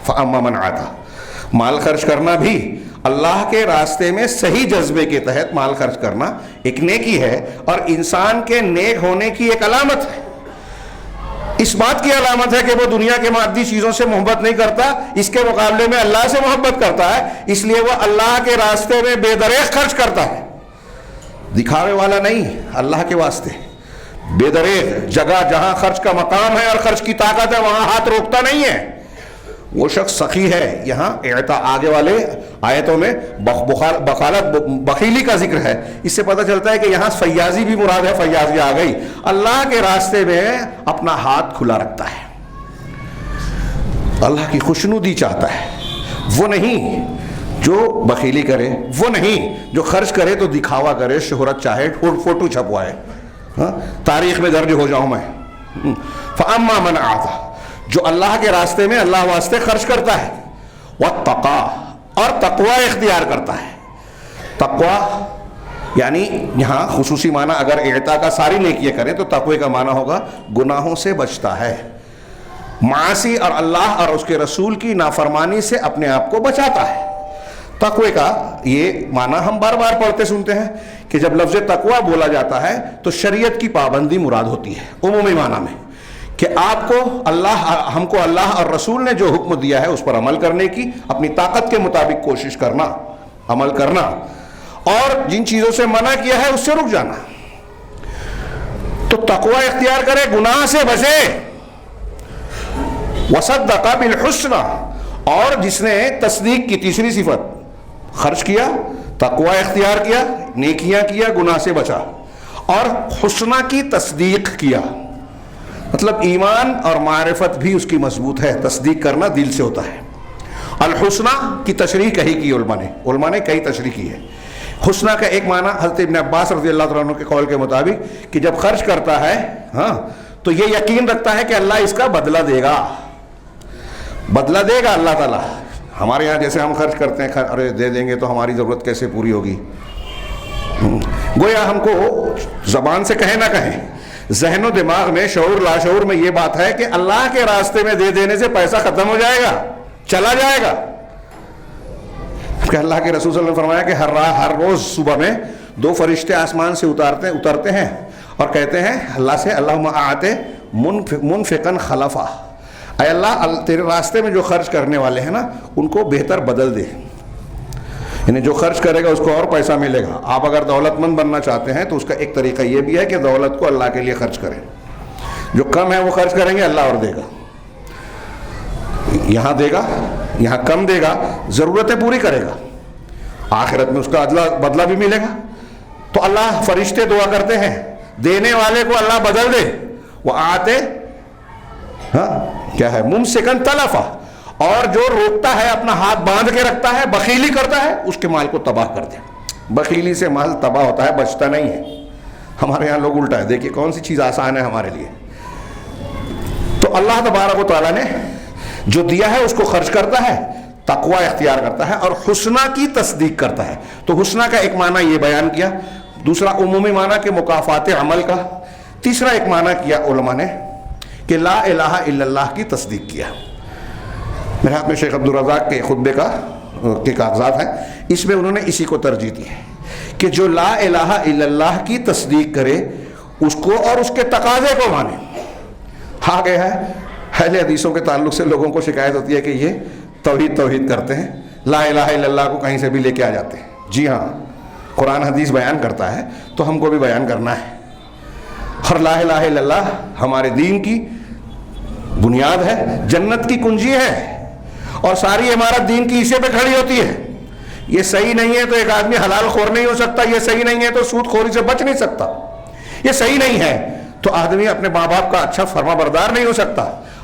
فَأَمَّا مَنْ أَعْطَى، مال خرچ کرنا بھی اللہ کے راستے میں صحیح جذبے کے تحت مال خرچ کرنا ایک نیکی ہے، اور انسان کے نیک ہونے کی ایک علامت ہے۔ اس بات کی علامت ہے کہ وہ دنیا کے مادی چیزوں سے محبت نہیں کرتا، اس کے مقابلے میں اللہ سے محبت کرتا ہے، اس لیے وہ اللہ کے راستے میں بے دریغ خرچ کرتا ہے، دکھاوے والا نہیں، اللہ کے واسطے بے دریغ۔ جگہ جہاں خرچ کا مقام ہے اور خرچ کی طاقت ہے وہاں ہاتھ روکتا نہیں ہے، وہ شخص سخی ہے۔ یہاں اعطا، آگے والے آیتوں میں بخالت، بخیلی کا ذکر ہے، اس سے پتہ چلتا ہے کہ یہاں فیاضی بھی مراد ہے، فیاضی آ گئی، اللہ کے راستے میں اپنا ہاتھ کھلا رکھتا ہے، اللہ کی خوشنودی چاہتا ہے، وہ نہیں جو بخیلی کرے، وہ نہیں جو خرچ کرے تو دکھاوا کرے، شہرت چاہے، فوٹو چھپوائے، تاریخ میں درج ہو جاؤں میں۔ فَأَمَّا مَنْ أَعْطَى، جو اللہ کے راستے میں اللہ واسطے خرچ کرتا ہے، وَاتَّقَى، اور تقوی اختیار کرتا ہے۔ تقوی یعنی یہاں خصوصی معنی اگر اعطا کا ساری نیکیاں کریں تو تقوی کا معنی ہوگا گناہوں سے بچتا ہے، معاصی اور اللہ اور اس کے رسول کی نافرمانی سے اپنے آپ کو بچاتا ہے۔ تقوی کا یہ معنی ہم بار بار پڑھتے سنتے ہیں کہ جب لفظ تقوی بولا جاتا ہے تو شریعت کی پابندی مراد ہوتی ہے، عمومی معنی میں، کہ آپ کو اللہ، ہم کو اللہ اور رسول نے جو حکم دیا ہے اس پر عمل کرنے کی، اپنی طاقت کے مطابق کوشش کرنا، عمل کرنا، اور جن چیزوں سے منع کیا ہے اس سے رک جانا۔ تو تقوی اختیار کرے، گناہ سے بچے، وصدق بالحسنى، اور جس نے تصدیق کی، تیسری صفت، خرچ کیا، تقوی اختیار کیا، نیکیاں کیا، گناہ سے بچا، اور حسنہ کی تصدیق کیا، مطلب ایمان اور معرفت بھی اس کی مضبوط ہے، تصدیق کرنا دل سے ہوتا ہے۔ الحسنہ کی تشریح کہی کی علماء نے کئی تشریح کی ہے۔ حسنہ کا ایک معنی حضرت ابن عباس رضی اللہ تعالیٰ عنہ کے قول کے مطابق کہ جب خرچ کرتا ہے تو یہ یقین رکھتا ہے کہ اللہ اس کا بدلہ دے گا، بدلہ دے گا اللہ تعالیٰ۔ ہمارے یہاں جیسے ہم خرچ کرتے ہیں، ارے دے دیں گے تو ہماری ضرورت کیسے پوری ہوگی، گویا ہم کو زبان سے کہیں نہ کہیں، ذہن و دماغ میں، شعور لاشعور میں یہ بات ہے کہ اللہ کے راستے میں دے دینے سے پیسہ ختم ہو جائے گا، چلا جائے گا۔ کہ اللہ کے رسول صلی اللہ علیہ وسلم نے فرمایا کہ ہر روز صبح میں 2 فرشتے آسمان سے اترتے ہیں اور کہتے ہیں اللہ سے، اللہم اعطِ منفقا خلفا، اے اللہ تیرے راستے میں جو خرچ کرنے والے ہیں نا ان کو بہتر بدل دے، یعنی جو خرچ کرے گا اس کو اور پیسہ ملے گا۔ آپ اگر دولت مند بننا چاہتے ہیں تو اس کا ایک طریقہ یہ بھی ہے کہ دولت کو اللہ کے لیے خرچ کریں، جو کم ہے وہ خرچ کریں گے اللہ اور دے گا، یہاں دے گا، یہاں کم دے گا، ضرورتیں پوری کرے گا، آخرت میں اس کا بدلہ بھی ملے گا۔ تو اللہ فرشتے دعا کرتے ہیں دینے والے کو اللہ بدل دے، وہ آتے کیا ہے ممسکن تلفا، اور جو روکتا ہے اپنا ہاتھ باندھ کے رکھتا ہے، بخیلی کرتا ہے، اس کے مال کو تباہ کر دے۔ بخیلی سے مال تباہ ہوتا ہے، بچتا نہیں ہے۔ ہمارے یہاں لوگ الٹا ہے، دیکھیے کون سی چیز آسان ہے ہمارے لیے۔ تو اللہ تبارک و تعالیٰ نے جو دیا ہے اس کو خرچ کرتا ہے، تقوی اختیار کرتا ہے اور حسنہ کی تصدیق کرتا ہے۔ تو حسنہ کا ایک معنی یہ بیان کیا، دوسرا عمومی معنی کہ مکافات عمل کا، تیسرا ایک معنی کیا علماء نے کہ لا الہ الا اللہ کی تصدیق کیا۔ میرے ہاتھ میں شیخ عبدالرزاق کے خطبے کے کاغذات ہیں، اس میں انہوں نے اسی کو ترجیح دی ہے کہ جو لا الہ الا اللہ کی تصدیق کرے اس کو اور اس کے تقاضے کو مانے۔ آگے ہے اہل حدیثوں کے تعلق سے لوگوں کو شکایت ہوتی ہے کہ یہ توحید کرتے ہیں، لا الہ الا اللہ کو کہیں سے بھی لے کے آ جاتے ہیں۔ جی ہاں، قرآن حدیث بیان کرتا ہے تو ہم کو بھی بیان کرنا ہے، اور لا الہ الا اللہ ہمارے دین کی بنیاد ہے، جنت کی کنجی ہے، اور ساری عمارت دین کی اسی پہ کھڑی ہوتی ہے۔ یہ صحیح نہیں ہے تو ایک آدمی حلال خور نہیں ہو سکتا، یہ صحیح نہیں ہے تو سود خوری سے بچ نہیں سکتا، یہ صحیح نہیں ہے تو آدمی اپنے ماں باپ کا اچھا فرما بردار نہیں ہو سکتا،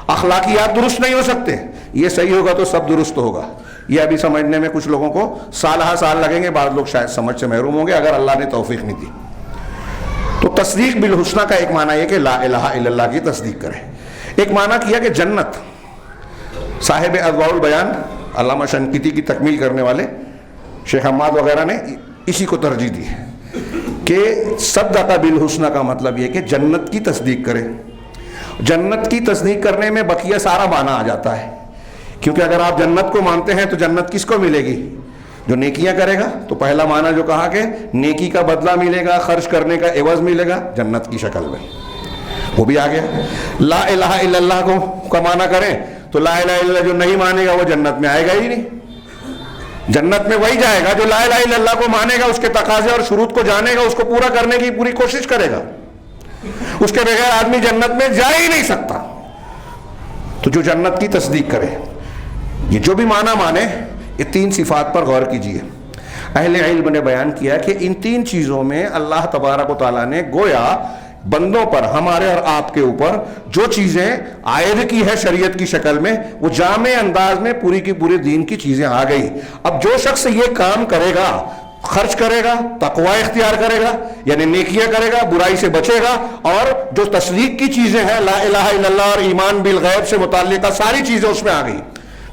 اخلاقیات درست نہیں ہو سکتے، یہ صحیح ہوگا تو سب درست ہوگا۔ یہ ابھی سمجھنے میں کچھ لوگوں کو سال لگیں گے، بعض لوگ شاید سمجھ سے محروم ہوں گے اگر اللہ نے توفیق نہیں دی۔ تو تصدیق بالحسنہ کا ایک معنی یہ کہ لا الہ الا اللہ کی تصدیق کرے۔ ایک معنی کیا کہ جنت، صاحب اضواء البیان علامہ شنقیطی کی تکمیل کرنے والے شیخ حماد وغیرہ نے اسی کو ترجیح دی ہے کہ صدق بالحسنہ کا مطلب یہ کہ جنت کی تصدیق کرے۔ جنت کی تصدیق کرنے میں بقیہ سارا معنی آ جاتا ہے، کیونکہ اگر آپ جنت کو مانتے ہیں تو جنت کس کو ملے گی؟ جو نیکیاں کرے گا۔ تو پہلا معنی جو کہا کہ نیکی کا بدلہ ملے گا، خرچ کرنے کا عوض ملے گا جنت کی شکل میں، وہ بھی آ گیا۔ لا الہ الا اللہ کو معنی کریں تو لا الہ الا اللہ جو نہیں مانے گا وہ جنت میں آئے گا ہی نہیں۔ جنت میں وہی جائے گا جو لا الہ الا اللہ کو مانے گا، اس کے تقاضے اور شروط کو جانے گا، اس کو پورا کرنے کی پوری کوشش کرے گا، اس کے بغیر آدمی جنت میں جا ہی نہیں سکتا۔ تو جو جنت کی تصدیق کرے، یہ جو بھی معنی مانے، یہ تین صفات پر غور کیجئے۔ اہل علم نے بیان کیا کہ ان تین چیزوں میں اللہ تبارک و تعالیٰ نے گویا بندوں پر، ہمارے اور آپ کے اوپر جو چیزیں عائد کی ہے شریعت کی شکل میں، وہ جامع انداز میں پوری کی پوری دین کی چیزیں آ گئی۔ اب جو شخص یہ کام کرے گا، خرچ کرے گا، تقوی اختیار کرے گا یعنی نیکیاں کرے گا، برائی سے بچے گا، اور جو تصدیق کی چیزیں ہیں لا الہ الا اللہ اور ایمان بالغیب سے متعلقہ ساری چیزیں اس میں آ گئی۔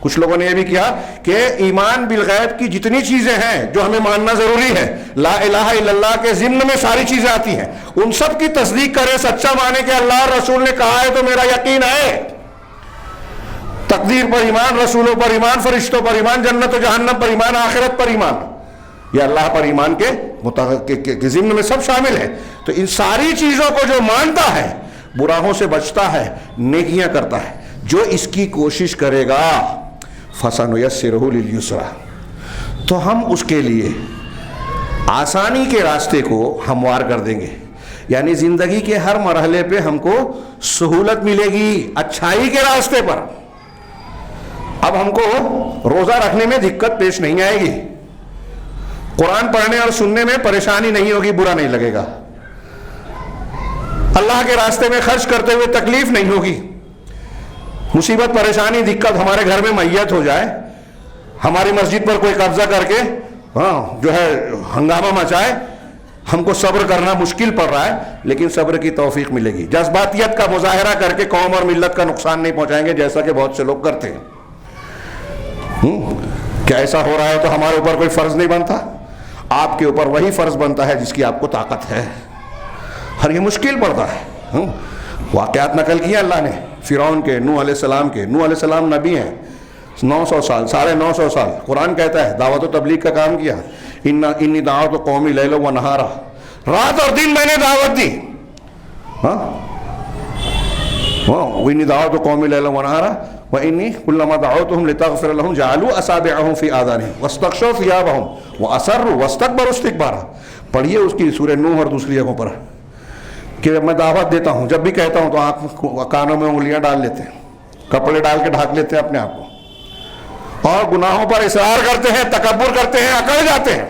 کچھ لوگوں نے یہ بھی کیا کہ ایمان بالغیب کی جتنی چیزیں ہیں جو ہمیں ماننا ضروری ہے، لا الہ الا اللہ کے ضمن میں ساری چیزیں آتی ہیں، ان سب کی تصدیق کرے، سچا مانے کہ اللہ اور رسول نے کہا ہے تو میرا یقین ہے۔ تقدیر پر ایمان، رسولوں پر ایمان، فرشتوں پر ایمان، جنت و جہنم پر ایمان، آخرت پر ایمان، یہ اللہ پر ایمان کے ضمن میں سب شامل ہے۔ تو ان ساری چیزوں کو جو مانتا ہے، براہوں سے بچتا ہے، نیکیاں کرتا ہے، جو اس کی کوشش کرے گا فَسَنُيَسِّرُهُ لِلْيُسْرَىٰ، تو ہم اس کے لیے آسانی کے راستے کو ہموار کر دیں گے، یعنی زندگی کے ہر مرحلے پہ ہم کو سہولت ملے گی اچھائی کے راستے پر۔ اب ہم کو روزہ رکھنے میں دقت پیش نہیں آئے گی، قرآن پڑھنے اور سننے میں پریشانی نہیں ہوگی، برا نہیں لگے گا، اللہ کے راستے میں خرچ کرتے ہوئے تکلیف نہیں ہوگی۔ مصیبت، پریشانی، دقت ہمارے گھر میں میت ہو جائے، ہماری مسجد پر کوئی قبضہ کر کے جو ہے ہنگامہ مچائے، ہم کو صبر کرنا مشکل پڑ رہا ہے، لیکن صبر کی توفیق ملے گی۔ جذباتیت کا مظاہرہ کر کے قوم اور ملت کا نقصان نہیں پہنچائیں گے جیسا کہ بہت سے لوگ کرتے ہیں۔ کیا ایسا ہو رہا ہے تو ہمارے اوپر کوئی فرض نہیں بنتا؟ آپ کے اوپر وہی فرض بنتا ہے جس کی آپ کو طاقت ہے، اور یہ مشکل پڑتا ہے۔ واقعات نقل کیا اللہ نے فرعون کے، نوح علیہ السلام کے۔ نوح علیہ السلام نبی ہیں، 900 سال، 950 سال، قرآن کہتا ہے دعوت و تبلیغ کا کام کیا۔ انی دعوت قومی لیلا و نہارا، رات اور دن میں نے دعوت دی۔ انی دعوت قومی لیلا و نہارا وانی کلما دعوتهم لتغفر لهم جعلوا اصابعهم في آذانهم واستغشوا ثيابهم واصروا واستكبروا استكبارا۔ پڑھیے اس کی سورہ نوح اور دوسری جگہوں پر کہ میں دعوت دیتا ہوں، جب بھی کہتا ہوں تو آپ کانوں میں انگلیاں ڈال لیتے ہیں، کپڑے ڈال کے ڈھانک لیتے ہیں اپنے آپ کو، اور گناہوں پر اصرار کرتے ہیں، تکبر کرتے ہیں، اکڑ جاتے ہیں۔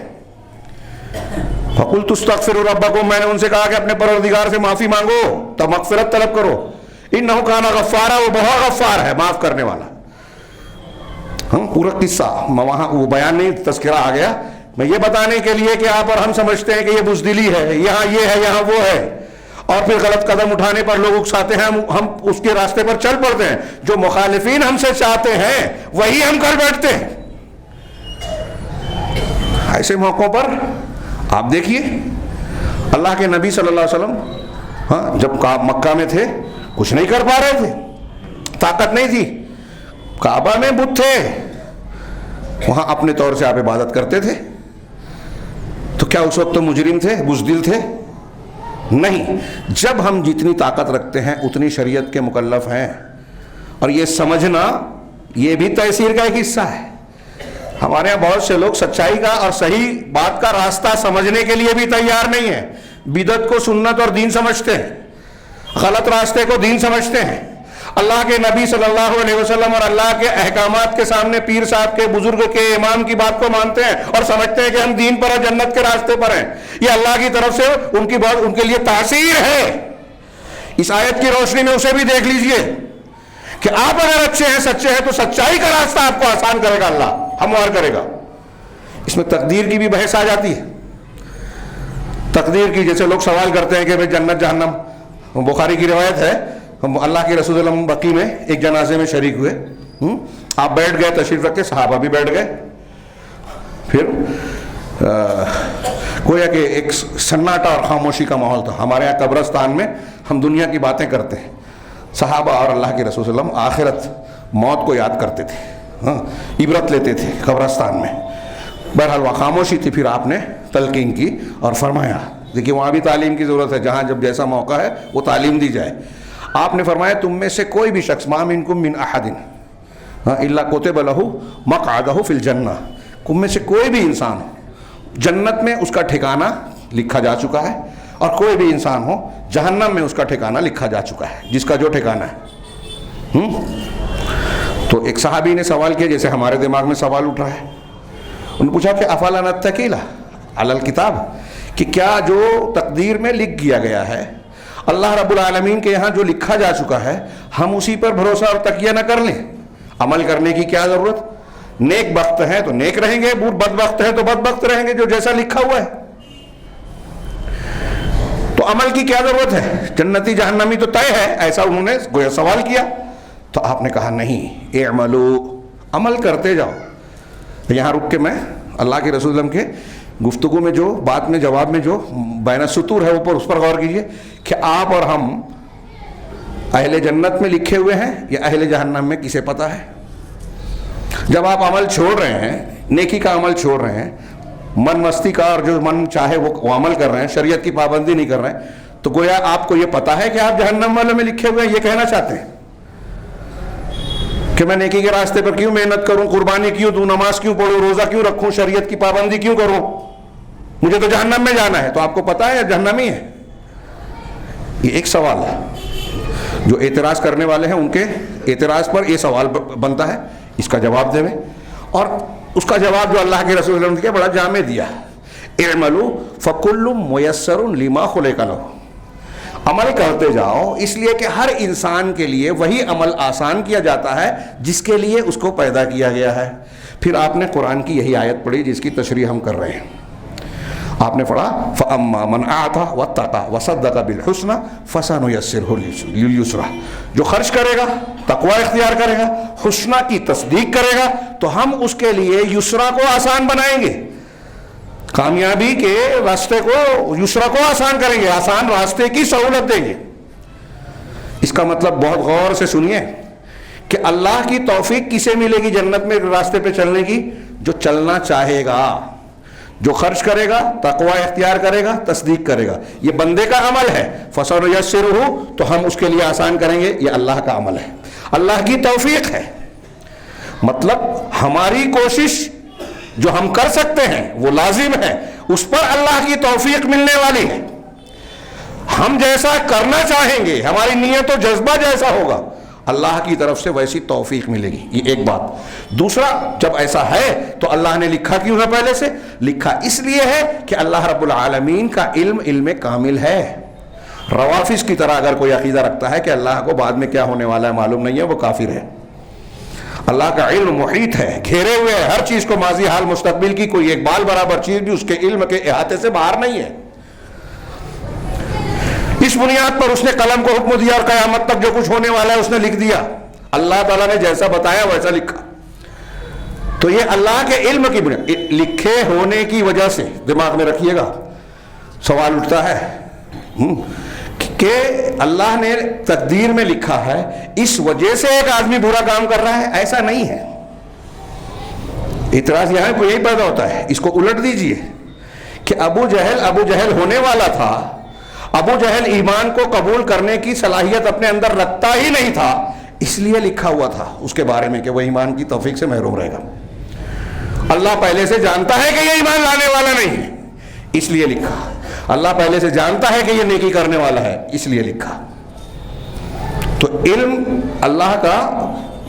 فقلت استغفروا ربکم، میں نے ان سے کہا کہ اپنے پروردگار سے معافی مانگو، تب مغفرت طلب کرو، انہ کان غفارا، وہ بہت غفار ہے، معاف کرنے والا۔ ہم پورا قصہ وہاں وہ بیان نہیں، تذکرہ آ گیا، میں یہ بتانے کے لیے کہ آپ اور ہم سمجھتے ہیں کہ یہ بزدلی ہے، یہاں یہ ہے یہاں وہ ہے، اور پھر غلط قدم اٹھانے پر لوگ اکساتے ہیں، ہم اس کے راستے پر چل پڑتے ہیں، جو مخالفین ہم سے چاہتے ہیں وہی ہم کر بیٹھتے ہیں۔ ایسے موقعوں پر آپ دیکھیے اللہ کے نبی صلی اللہ علیہ وسلم جب مکہ میں تھے کچھ نہیں کر پا رہے تھے، طاقت نہیں تھی، کعبہ میں بت تھے، وہاں اپنے طور سے آپ عبادت کرتے تھے، تو کیا اس وقت تو مجرم تھے، بزدل تھے؟ نہیں، جب ہم جتنی طاقت رکھتے ہیں اتنی شریعت کے مکلف ہیں، اور یہ سمجھنا یہ بھی تیسیر کا ایک حصہ ہے۔ ہمارے یہاں بہت سے لوگ سچائی کا اور صحیح بات کا راستہ سمجھنے کے لیے بھی تیار نہیں ہیں، بدعت کو سنت اور دین سمجھتے ہیں، غلط راستے کو دین سمجھتے ہیں، اللہ کے نبی صلی اللہ علیہ وسلم اور اللہ کے احکامات کے سامنے پیر صاحب کے، بزرگ کے، امام کی بات کو مانتے ہیں اور سمجھتے ہیں کہ ہم دین پر اور جنت کے راستے پر ہیں۔ یہ اللہ کی طرف سے ان کی بات ان کے لیے تاثیر ہے۔ اس آیت کی روشنی میں اسے بھی دیکھ لیجئے کہ آپ اگر اچھے ہیں، سچے ہیں، تو سچائی کا راستہ آپ کو آسان کرے گا، اللہ ہموار کرے گا۔ اس میں تقدیر کی بھی بحث آ جاتی ہے، تقدیر کی، جیسے لوگ سوال کرتے ہیں کہ بھئی جنت جہنم، بخاری کی روایت ہے، اللہ کے رسول اللہ بقی میں ایک جنازے میں شریک ہوئے، آپ بیٹھ گئے تشریف رکھ کے، صحابہ بھی بیٹھ گئے، پھر گویا کہ ایک سناٹا اور خاموشی کا ماحول تھا۔ ہمارے یہاں قبرستان میں ہم دنیا کی باتیں کرتے ہیں، صحابہ اور اللہ کے رسول صلی اللہ علیہ وسلم آخرت موت کو یاد کرتے تھے، عبرت لیتے تھے قبرستان میں۔ بہرحال وہ خاموشی تھی، پھر آپ نے تلقین کی اور فرمایا، دیکھیے وہاں بھی تعلیم کی ضرورت ہے، جہاں جب جیسا موقع ہے وہ تعلیم دی جائے۔ آپ نے فرمایا تم میں سے کوئی بھی شخص، ما منکم من احد الا کتب لہ مقعدہ فی الجنہ، تم میں سے کوئی بھی انسان ہو جنت میں اس کا ٹھکانہ لکھا جا چکا ہے، اور کوئی بھی انسان ہو جہنم میں اس کا ٹھکانہ لکھا جا چکا ہے، جس کا جو ٹھکانہ ہے۔ تو ایک صحابی نے سوال کیا، جیسے ہمارے دماغ میں سوال اٹھ رہا ہے، انہوں نے پوچھا کہ افلا نتکل علی الکتاب، کہ کیا جو تقدیر میں لکھ دیا گیا ہے، اللہ رب العالمین کے یہاں جو لکھا جا چکا ہے، ہم اسی پر بھروسہ اور تکیہ نہ کر لیں؟ عمل کرنے کی کیا ضرورت؟ نیک بخت ہیں تو نیک رہیں گے، بدبخت ہیں تو بدبخت رہیں گے، جو جیسا لکھا ہوا ہے۔ تو عمل کی کیا ضرورت ہے؟ جنتی جہنمی تو طے ہے، ایسا انہوں نے گویا سوال کیا۔ تو آپ نے کہا نہیں، اعملوا، عمل کرتے جاؤ۔ یہاں رک کے میں اللہ کے رسول اللہ کے گفتگو میں جو بات میں جواب میں جو بین السطور ہے اوپر، اس پر غور کیجئے کہ آپ اور ہم اہل جنت میں لکھے ہوئے ہیں یا اہل جہنم میں، کسے پتہ ہے؟ جب آپ عمل چھوڑ رہے ہیں، نیکی کا عمل چھوڑ رہے ہیں، من مستی کا اور جو من چاہے وہ عمل کر رہے ہیں، شریعت کی پابندی نہیں کر رہے ہیں، تو گویا آپ کو یہ پتہ ہے کہ آپ جہنم والے میں لکھے ہوئے ہیں، یہ کہنا چاہتے ہیں کہ میں نیکی کے راستے پر کیوں محنت کروں، قربانی کیوں دوں، نماز کیوں پڑھوں، روزہ کیوں رکھوں، شریعت کی پابندی کیوں کروں، مجھے تو جہنم میں جانا ہے۔ تو آپ کو پتہ ہے جہنمی ہے؟ یہ ایک سوال ہے، جو اعتراض کرنے والے ہیں ان کے اعتراض پر یہ سوال بنتا ہے، اس کا جواب دے۔ اور اس کا جواب جو اللہ کے رسول صلی اللہ علیہ وسلم نے بڑا جامع دیا، اعملوا فکل میسر لما خلق لہ، عمل کرتے جاؤ، اس لیے کہ ہر انسان کے لیے وہی عمل آسان کیا جاتا ہے جس کے لیے اس کو پیدا کیا گیا ہے۔ پھر آپ نے قرآن کی یہی آیت پڑھی جس کی تشریح ہم کر رہے ہیں۔ آپ نے پڑھا فَأَمَّا مَنْ أَعْطَى وَاتَّقَى وَصَدَّقَ بِالْحُسْنَى فَسَنُيَسِّرْهُ لِلْيُسْرَى، جو خرچ کرے گا، تقوی اختیار کرے گا، حسنہ کی تصدیق کرے گا، تو ہم اس کے لیے یسرا کو آسان بنائیں گے، کامیابی کے راستے کو، یسرا کو آسان کریں گے، آسان راستے کی سہولت دیں گے۔ اس کا مطلب بہت غور سے سنیے کہ اللہ کی توفیق کسے ملے گی جنت میں راستے پہ چلنے کی؟ جو چلنا چاہے گا، جو خرچ کرے گا، تقوی اختیار کرے گا، تصدیق کرے گا، یہ بندے کا عمل ہے۔ فَسَنُيَسِّرُهُ، تو ہم اس کے لیے آسان کریں گے، یہ اللہ کا عمل ہے، اللہ کی توفیق ہے۔ مطلب ہماری کوشش جو ہم کر سکتے ہیں وہ لازم ہے، اس پر اللہ کی توفیق ملنے والی ہے۔ ہم جیسا کرنا چاہیں گے، ہماری نیت و جذبہ جیسا ہوگا، اللہ کی طرف سے ویسی توفیق ملے گی. یہ ایک بات. دوسرا، جب ایسا ہے تو اللہ نے لکھا کیوں ہے؟ پہلے سے لکھا اس لیے ہے کہ اللہ رب العالمین کا علم کامل ہے. روافظ کی طرح اگر کوئی عقیدہ رکھتا ہے کہ اللہ کو بعد میں کیا ہونے والا ہے معلوم نہیں ہے، وہ کافر ہے. اللہ کا علم محیط ہے، گھیرے ہوئے ہے ہر چیز کو، ماضی حال مستقبل کی کوئی ایک بال برابر چیز بھی اس کے علم کے احاطے سے باہر نہیں ہے. اس بنیاد پر اس نے قلم کو حکم دیا اور قیامت تک جو کچھ ہونے والا ہے اس نے لکھ دیا. اللہ تعالیٰ نے جیسا بتایا ویسا لکھا. تو یہ اللہ کے علم کی بنیاد. لکھے ہونے کی وجہ سے دماغ میں رکھیے گا، سوال اٹھتا ہے کہ اللہ نے تقدیر میں لکھا ہے اس وجہ سے ایک آدمی برا کام کر رہا ہے. ایسا نہیں ہے. اعتراض یہاں کو یہی پیدا ہوتا ہے. اس کو الٹ دیجئے کہ ابو جہل ہونے والا تھا. ابو جہل ایمان کو قبول کرنے کی صلاحیت اپنے اندر رکھتا ہی نہیں تھا، اس لیے لکھا ہوا تھا اس کے بارے میں کہ وہ ایمان کی توفیق سے محروم رہے گا. اللہ پہلے سے جانتا ہے کہ یہ ایمان لانے والا نہیں ہے، اس لیے لکھا. اللہ پہلے سے جانتا ہے کہ یہ نیکی کرنے والا ہے، اس لیے لکھا. تو علم اللہ کا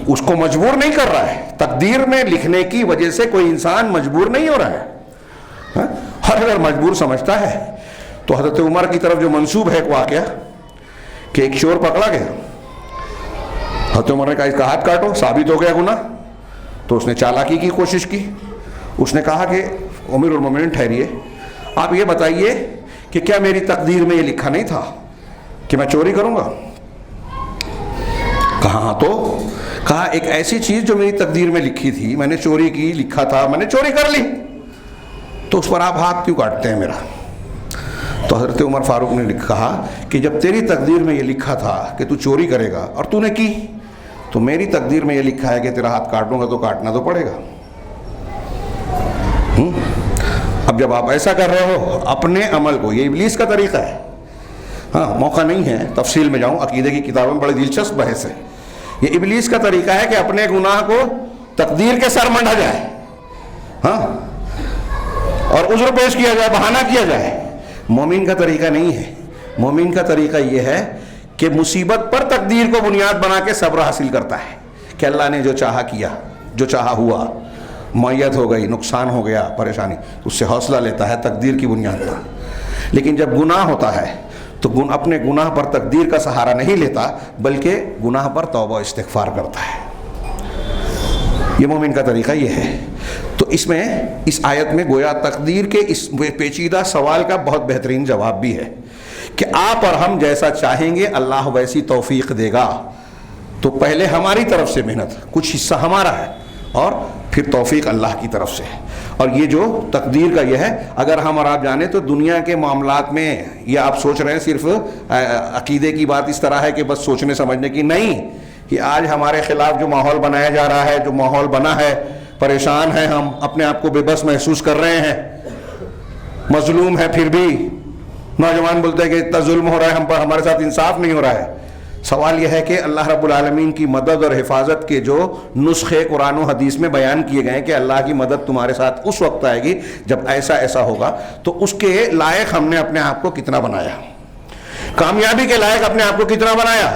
اس کو مجبور نہیں کر رہا ہے. تقدیر میں لکھنے کی وجہ سے کوئی انسان مجبور نہیں ہو رہا ہے. اور اگر مجبور سمجھتا ہے تو حضرت عمر کی طرف جو منسوب ہے ایک واقعہ کہ ایک چور پکڑا گیا، حضرت عمر نے کہا اس کا ہاتھ کاٹو، ثابت ہو گیا گناہ. تو اس نے چالاکی کی کوشش کی. اس نے کہا کہ امیر المومنین ٹھہریے، آپ یہ بتائیے کہ کیا میری تقدیر میں یہ لکھا نہیں تھا کہ میں چوری کروں گا؟ کہا ہاں. تو کہا ایک ایسی چیز جو میری تقدیر میں لکھی تھی، میں نے چوری کی، لکھا تھا، میں نے چوری کر لی، تو اس پر آپ ہاتھ کیوں کاٹتے ہیں میرا؟ تو حضرت عمر فاروق نے کہا کہ جب تیری تقدیر میں یہ لکھا تھا کہ تو چوری کرے گا اور تو نے کی، تو میری تقدیر میں یہ لکھا ہے کہ تیرا ہاتھ کاٹوں گا تو کاٹنا تو پڑے گا. اب جب آپ ایسا کر رہے ہو اپنے عمل کو، یہ ابلیس کا طریقہ ہے. ہاں، موقع نہیں ہے تفصیل میں جاؤں، عقیدے کی کتابوں میں بڑی دلچسپ بحث ہے. یہ ابلیس کا طریقہ ہے کہ اپنے گناہ کو تقدیر کے سر منڈا جائے، ہاں، اور عذر پیش کیا جائے، بہانہ کیا جائے. مومن کا طریقہ نہیں ہے. مومن کا طریقہ یہ ہے کہ مصیبت پر تقدیر کو بنیاد بنا کے صبر حاصل کرتا ہے کہ اللہ نے جو چاہا کیا، جو چاہا ہوا، معیت ہو گئی، نقصان ہو گیا، پریشانی، اس سے حوصلہ لیتا ہے تقدیر کی بنیاد پر. لیکن جب گناہ ہوتا ہے تو اپنے گناہ پر تقدیر کا سہارا نہیں لیتا، بلکہ گناہ پر توبہ استغفار کرتا ہے. یہ مومن کا طریقہ یہ ہے. تو اس آیت میں گویا تقدیر کے اس پیچیدہ سوال کا بہت بہترین جواب بھی ہے کہ آپ اور ہم جیسا چاہیں گے اللہ ویسی توفیق دے گا. تو پہلے ہماری طرف سے محنت، کچھ حصہ ہمارا ہے، اور پھر توفیق اللہ کی طرف سے. اور یہ جو تقدیر کا یہ ہے، اگر ہم اور آپ جانیں تو دنیا کے معاملات میں یہ آپ سوچ رہے ہیں صرف عقیدے کی بات اس طرح ہے کہ بس سوچنے سمجھنے کی نہیں. کہ آج ہمارے خلاف جو ماحول بنایا جا رہا ہے، جو ماحول بنا ہے، پریشان ہیں ہم، اپنے آپ کو بے بس محسوس کر رہے ہیں، مظلوم ہے، پھر بھی نوجوان بولتے ہیں کہ اتنا ظلم ہو رہا ہے ہم پر، ہمارے ساتھ انصاف نہیں ہو رہا ہے. سوال یہ ہے کہ اللہ رب العالمین کی مدد اور حفاظت کے جو نسخے قرآن و حدیث میں بیان کیے گئے ہیں کہ اللہ کی مدد تمہارے ساتھ اس وقت آئے گی جب ایسا ایسا ہوگا، تو اس کے لائق ہم نے اپنے آپ کو کتنا بنایا؟ کامیابی کے لائق اپنے آپ کو کتنا بنایا؟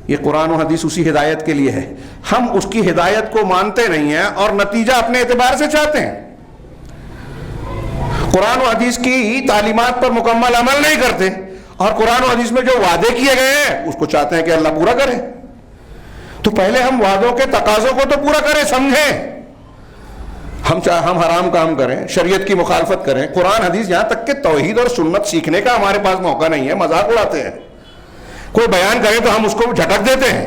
یہ قرآن و حدیث اسی ہدایت کے لیے ہے. ہم اس کی ہدایت کو مانتے نہیں ہیں اور نتیجہ اپنے اعتبار سے چاہتے ہیں. قرآن و حدیث کی تعلیمات پر مکمل عمل نہیں کرتے، اور قرآن و حدیث میں جو وعدے کیے گئے ہیں اس کو چاہتے ہیں کہ اللہ پورا کرے. تو پہلے ہم وعدوں کے تقاضوں کو تو پورا کریں، سمجھیں. ہم حرام کام کریں، شریعت کی مخالفت کریں، قرآن حدیث یہاں تک کہ توحید اور سنت سیکھنے کا ہمارے پاس موقع نہیں ہے، مذاق اڑاتے ہیں. کوئی بیان کرے تو ہم اس کو جھٹک دیتے ہیں.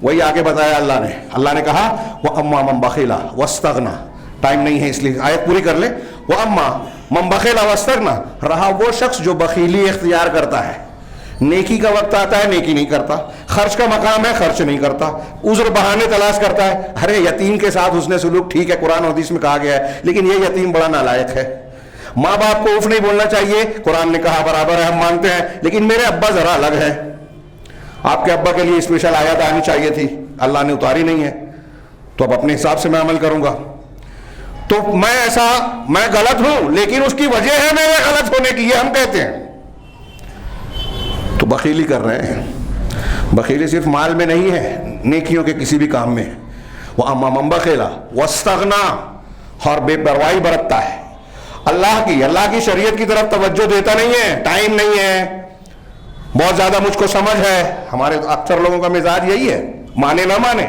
وہی آگے بتایا اللہ نے کہا وَأَمَّا مَن بَخِلَ وَاسْتَغْنَى. ٹائم نہیں ہے اس لیے آیت پوری کر لیں. وَأَمَّا مَن بَخِلَ وَاسْتَغْنَى. رہا وہ شخص جو بخیلی اختیار کرتا ہے، نیکی کا وقت آتا ہے نیکی نہیں کرتا، خرچ کا مقام ہے خرچ نہیں کرتا، عذر بہانے تلاش کرتا ہے. ارے یتیم کے ساتھ حسن سلوک ٹھیک ہے، قرآن و حدیث میں کہا گیا ہے، لیکن یہ یتیم بڑا نالائق ہے. ماں باپ کو اف نہیں بولنا چاہیے، قرآن نے کہا برابر ہے، ہم مانتے ہیں، لیکن میرے ابا ذرا الگ ہے. آپ کے ابا کے لیے اسپیشل آیت آنی چاہیے تھی، اللہ نے اتاری نہیں ہے، تو اب اپنے حساب سے میں عمل کروں گا. تو میں غلط ہوں، لیکن اس کی وجہ ہے میرے غلط ہونے کی، یہ ہم کہتے ہیں. تو بخیلی کر رہے ہیں. بخیلی صرف مال میں نہیں ہے، نیکیوں کے کسی بھی کام میں. وہ اما من بخیلا واستغنا، اور بے پرواہی برتتا ہے، اللہ کی شریعت کی طرف توجہ دیتا نہیں ہے، ٹائم نہیں ہے، بہت زیادہ مجھ کو سمجھ ہے. ہمارے اکثر لوگوں کا مزاج یہی ہے، مانے نہ مانے،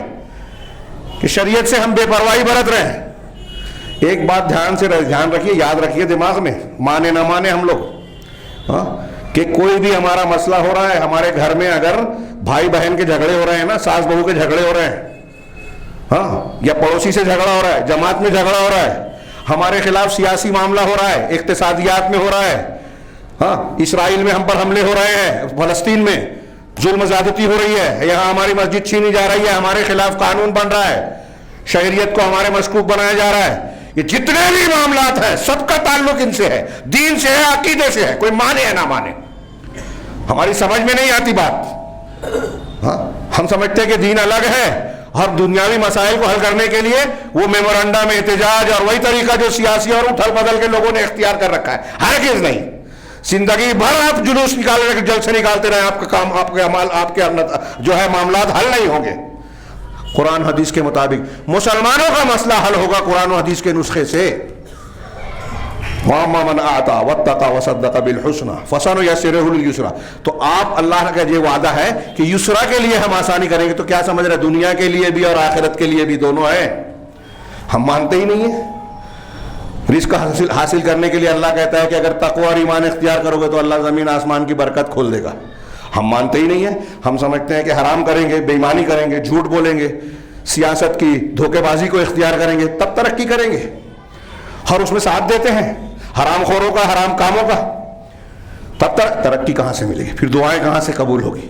کہ شریعت سے ہم بے پرواہی برت رہے ہیں. ایک بات دھیان رکھیے، یاد رکھیے دماغ میں، مانے نہ مانے ہم لوگ، کہ کوئی بھی ہمارا مسئلہ ہو رہا ہے ہمارے گھر میں، اگر بھائی بہن کے جھگڑے ہو رہے ہیں نا، ساس بہو کے جھگڑے ہو رہے ہیں، یا پڑوسی سے جھگڑا ہو رہا ہے، جماعت میں جھگڑا ہو رہا ہے، ہمارے خلاف سیاسی معاملہ ہو رہا ہے، اقتصادیات میں ہو رہا ہے، اسرائیل میں ہم پر حملے ہو رہے ہیں، فلسطین میں ظلم زیادتی ہو رہی ہے، یہاں ہماری مسجد چھینی جا رہی ہے، ہمارے خلاف قانون بن رہا ہے، شہریت کو ہمارے مشکوک بنایا جا رہا ہے. یہ جتنے بھی معاملات ہیں سب کا تعلق ان سے ہے، دین سے ہے، عقیدے سے ہے، کوئی مانے یا نہ مانے. ہماری سمجھ میں نہیں آتی بات، ہم سمجھتے ہیں کہ دین الگ ہے، اور دنیاوی مسائل کو حل کرنے کے لیے وہ میمورنڈم میں احتجاج اور وہی طریقہ جو سیاسی اور اتھل بدل کے لوگوں نے اختیار کر رکھا ہے. ہرگز نہیں. زندگی بھر آپ جلوس نکال رہے، جلسے نکالتے رہے، آپ کا کام، آپ کے عمل، آپ کے جو ہے معاملات حل نہیں ہوں گے. قرآن حدیث کے مطابق مسلمانوں کا مسئلہ حل ہوگا قرآن و حدیث کے نسخے سے. وَأَمَّا مَنْ أَعْطَىٰ وَاتَّقَىٰ وَصَدَّقَ بِالْحُسْنَىٰ فَسَنُيَسِّرُهُ لِلْيُسْرَىٰ. تو آپ اللہ کا یہ وعدہ ہے کہ یسرا کے لیے ہم آسانی کریں گے. تو کیا سمجھ رہے ہیں؟ دنیا کے لیے بھی اور آخرت کے لیے بھی، دونوں ہیں. ہم مانتے ہی نہیں ہیں. رزق حاصل کرنے کے لیے اللہ کہتا ہے کہ اگر تقوی اور ایمان اختیار کرو گے تو اللہ زمین آسمان کی برکت کھول دے گا. ہم مانتے ہی نہیں ہیں. ہم سمجھتے ہیں کہ حرام کریں گے، بے ایمانی کریں گے، جھوٹ بولیں گے، سیاست کی دھوکے بازی کو اختیار کریں گے تب ترقی کریں گے، اور اس میں ساتھ دیتے ہیں حرام خوروں کا، حرام کاموں کا، تب تک ترقی کہاں سے ملے گی؟ پھر دعائیں کہاں سے قبول ہوگی؟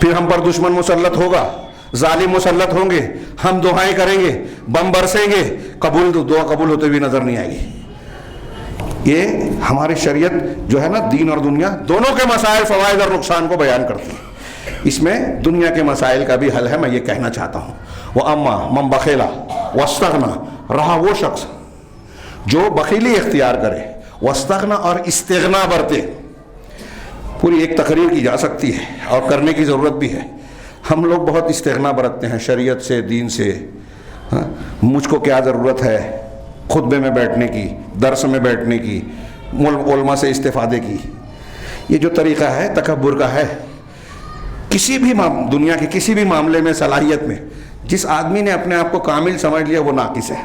پھر ہم پر دشمن مسلط ہوگا، ظالم مسلط ہوں گے، ہم دعائیں کریں گے، بم برسیں گے، دعا قبول ہوتے ہوئے نظر نہیں آئے گی. یہ ہماری شریعت جو ہے نا، دین اور دنیا دونوں کے مسائل، فوائد اور نقصان کو بیان کرتی ہے. اس میں دنیا کے مسائل کا بھی حل ہے. میں یہ کہنا چاہتا ہوں، وَأَمَّا مَنْ بَخِلَ وَاسْتَغْنَىٰ، رہا وہ شخص جو بخیلی اختیار کرے، واستغنا اور استغنا برتے. پوری ایک تقریر کی جا سکتی ہے اور کرنے کی ضرورت بھی ہے. ہم لوگ بہت استغنا برتتے ہیں شریعت سے، دین سے. مجھ کو کیا ضرورت ہے خطبے میں بیٹھنے کی، درس میں بیٹھنے کی، علماء سے استفادے کی. یہ جو طریقہ ہے تکبر کا ہے. کسی بھی دنیا کے کسی بھی معاملے میں، صلاحیت میں، جس آدمی نے اپنے آپ کو کامل سمجھ لیا وہ ناقص ہے.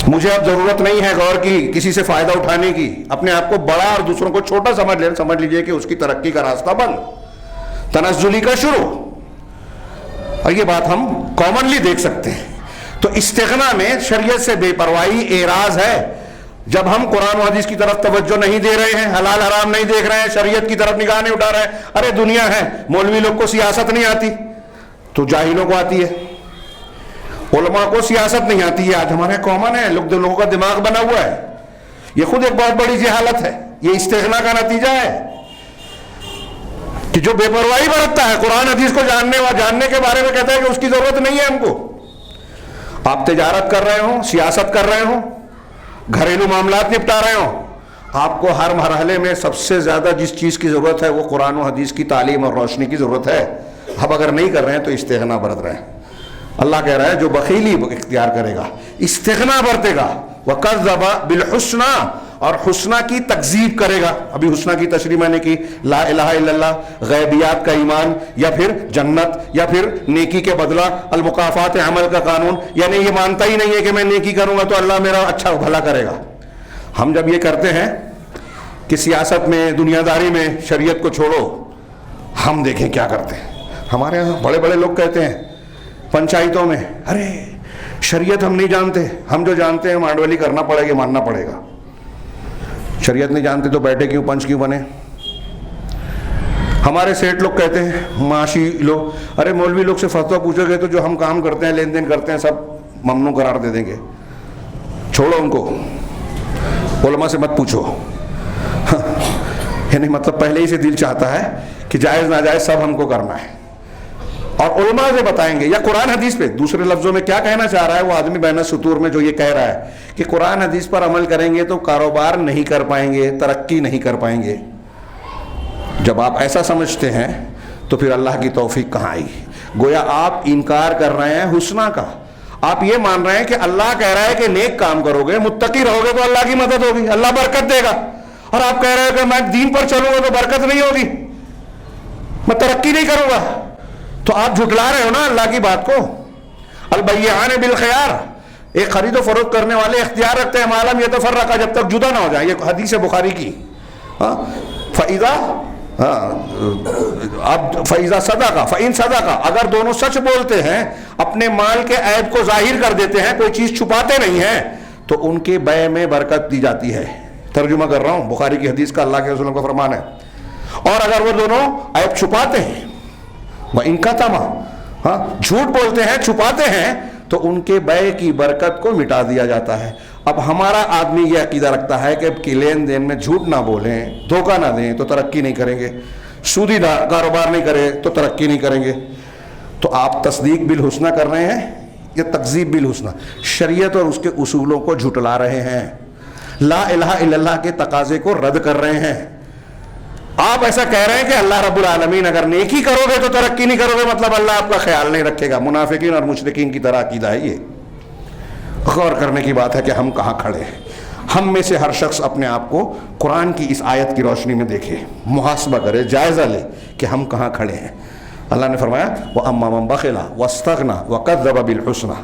مجھے اب ضرورت نہیں ہے غور کی، کسی سے فائدہ اٹھانے کی. اپنے آپ کو بڑا اور دوسروں کو چھوٹا سمجھ لیجئے کہ اس کی ترقی کا راستہ بند، تنزلی کا شروع. اور یہ بات ہم کامنلی دیکھ سکتے ہیں. تو استغنا میں شریعت سے بے پرواہی اعراض ہے. جب ہم قرآن و حدیث کی طرف توجہ نہیں دے رہے ہیں، حلال حرام نہیں دیکھ رہے ہیں، شریعت کی طرف نگاہ نہیں اٹھا رہے ہیں. ارے دنیا ہے، مولوی لوگ کو سیاست نہیں آتی تو جاہلوں کو آتی ہے، علماء کو سیاست نہیں آتی ہے. آج ہمارے کامن ہے، لوگوں کا دماغ بنا ہوا ہے. یہ خود ایک بہت بڑی جہالت ہے. یہ استغنا کا نتیجہ ہے کہ جو بے پرواہی برتتا ہے، قرآن حدیث کو جاننے کے بارے میں کہتا ہے کہ اس کی ضرورت نہیں ہے ہم کو. آپ تجارت کر رہے ہوں، سیاست کر رہے ہوں، گھریلو معاملات نپٹا رہے ہوں، آپ کو ہر مرحلے میں سب سے زیادہ جس چیز کی ضرورت ہے وہ قرآن و حدیث کی تعلیم اور روشنی کی ضرورت ہے. اب اگر نہیں کر رہے ہیں تو استغنا برت رہے ہیں. اللہ کہہ رہا ہے جو بخیلی اختیار کرے گا، استغنا برتے گا، وَكَذَّبَ بِالْحُسْنَىٰ، اور حسنہ کی تکذیب کرے گا. ابھی حسنہ کی تشریح میں نے کی، لا الہ الا اللہ، غیبیات کا ایمان، یا پھر جنت، یا پھر نیکی کے بدلہ، المکافات عمل کا قانون. یعنی یہ مانتا ہی نہیں ہے کہ میں نیکی کروں گا تو اللہ میرا اچھا بھلا کرے گا. ہم جب یہ کرتے ہیں کہ سیاست میں، دنیا داری میں شریعت کو چھوڑو، ہم دیکھیں کیا کرتے ہیں. ہمارے یہاں بڑے بڑے لوگ کہتے ہیں پنچایتوں میں، ارے شریعت ہم نہیں جانتے، ہم جو جانتے ہیں مانڈولی کرنا پڑے گا، ماننا پڑے گا. شریعت نہیں جانتے تو بیٹھے کیوں، پنچ کیوں بنے. ہمارے سیٹ لوگ کہتے ہیں، معاشی لوگ، ارے مولوی لوگ سے فتویٰ پوچھو گے تو جو ہم کام کرتے ہیں، لین دین کرتے ہیں، سب ممنوع قرار دے دیں گے. چھوڑو ان کو، علماء سے مت پوچھو. یعنی مطلب پہلے ہی سے دل چاہتا ہے کہ جائز ناجائز سب ہم کو کرنا ہے. اور علماء سے بتائیں گے یا قرآن حدیث پہ. دوسرے لفظوں میں کیا کہنا چاہ رہا ہے وہ آدمی بین السطور میں جو یہ کہہ رہا ہے کہ قرآن حدیث پر عمل کریں گے تو کاروبار نہیں کر پائیں گے، ترقی نہیں کر پائیں گے. جب آپ ایسا سمجھتے ہیں تو پھر اللہ کی توفیق کہاں آئی؟ گویا آپ انکار کر رہے ہیں حسنہ کا. آپ یہ مان رہے ہیں کہ اللہ کہہ رہا ہے کہ نیک کام کرو گے، متقی رہو گے تو اللہ کی مدد ہوگی، اللہ برکت دے گا، اور آپ کہہ رہے ہیں کہ میں دین پر چلوں گا تو برکت نہیں ہوگی، میں ترقی نہیں کروں گا. تو آپ جھٹلا رہے ہو نا اللہ کی بات کو. البیعان بالخیار، ایک خرید و فروخت کرنے والے اختیار رکھتے ہیں معلوم یتفرقا، جب تک جدا نہ ہو جائیں. یہ حدیث بخاری کی. فَإِذَا صَدَقَ فَإِن صَدَقَ، اگر دونوں سچ بولتے ہیں، اپنے مال کے عیب کو ظاہر کر دیتے ہیں، کوئی چیز چھپاتے نہیں ہیں، تو ان کے بیع میں برکت دی جاتی ہے. ترجمہ کر رہا ہوں بخاری کی حدیث کا، اللہ کے رسول کا فرمان ہے. اور اگر وہ دونوں عیب چھپاتے ہیں، وَإِن كَتَمَ، جھوٹ بولتے ہیں، چھپاتے ہیں، تو ان کے بیع کی برکت کو مٹا دیا جاتا ہے. اب ہمارا آدمی یہ عقیدہ رکھتا ہے کہ لین دین میں جھوٹ نہ بولیں، دھوکہ نہ دیں تو ترقی نہیں کریں گے، سودی کاروبار نہیں کریں تو ترقی نہیں کریں گے. تو آپ تصدیق بالحسنہ کر رہے ہیں یا تکذیب بالحسنہ؟ شریعت اور اس کے اصولوں کو جھٹلا رہے ہیں، لا الہ الا اللہ کے تقاضے کو رد کر رہے ہیں. آپ ایسا کہہ رہے ہیں کہ اللہ رب العالمین اگر نیکی کرو گے تو ترقی نہیں کرو گے، مطلب اللہ آپ کا خیال نہیں رکھے گا. منافقین اور مشرکین کی طرح عقیدہ ہے یہ. غور کرنے کی بات ہے کہ ہم کہاں کھڑے ہیں. ہم میں سے ہر شخص اپنے آپ کو قرآن کی اس آیت کی روشنی میں دیکھے، محاسبہ کرے، جائزہ لے کہ ہم کہاں کھڑے ہیں. اللہ نے فرمایا وَأَمَّا مَن بَخِلَ وَاسْتَغْنَى وَكَذَّبَ بِالْحُسْنَى،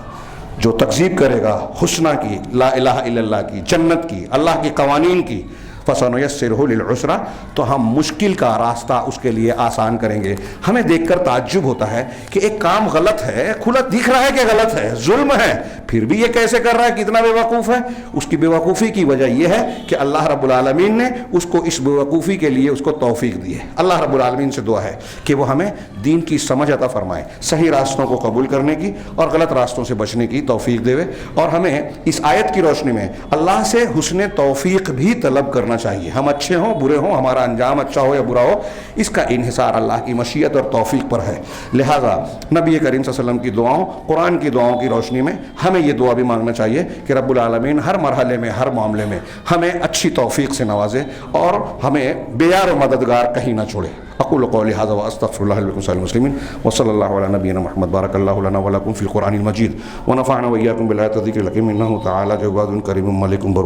جو تکذیب کرے گا حسنہ کی، لا الہ الا اللہ کی، جنت کی، اللہ کی قوانین کی، فَسَنُيَسِّرُهُ لِلْعُسْرَى، تو ہم مشکل کا راستہ اس کے لیے آسان کریں گے. ہمیں دیکھ کر تعجب ہوتا ہے کہ ایک کام غلط ہے، کھلا دکھ رہا ہے کہ غلط ہے، ظلم ہے، پھر بھی یہ کیسے کر رہا ہے، کتنا بے وقوف ہے. اس کی بے وقوفی کی وجہ یہ ہے کہ اللہ رب العالمین نے اس کو اس بے وقوفی کے لیے اس کو توفیق دی ہے. اللہ رب العالمین سے دعا ہے کہ وہ ہمیں دین کی سمجھ عطا فرمائے، صحیح راستوں کو قبول کرنے کی اور غلط راستوں سے بچنے کی توفیق دے. اور ہمیں اس آیت کی روشنی میں اللہ سے حسن توفیق بھی طلب کرنا چاہیے. ہم اچھے ہوں برے ہوں، ہمارا انجام اچھا ہو یا برا ہو، اس کا انحصار اللہ کی مشیت اور توفیق پر ہے. لہذا نبی کریم صلی اللہ علیہ وسلم کی دعاؤں، قرآن کی دعاؤں کی روشنی میں ہمیں یہ دعا بھی مانگنا چاہیے کہ رب العالمین ہر مرحلے میں، ہر معاملے میں ہمیں اچھی توفیق سے نوازے اور ہمیں بے یار و مددگار کہیں نہ چھوڑے. اقول قولی ھذا واستغفر اللہ لکم سائر المسلمین وصلی اللہ علی نبینا محمد. بارک اللہ لنا ولکم فی القرآن المجید ونفعنا وإیاکم بالآیات الذکر الحکیم انہ تعالی جواد کریم ملک بر.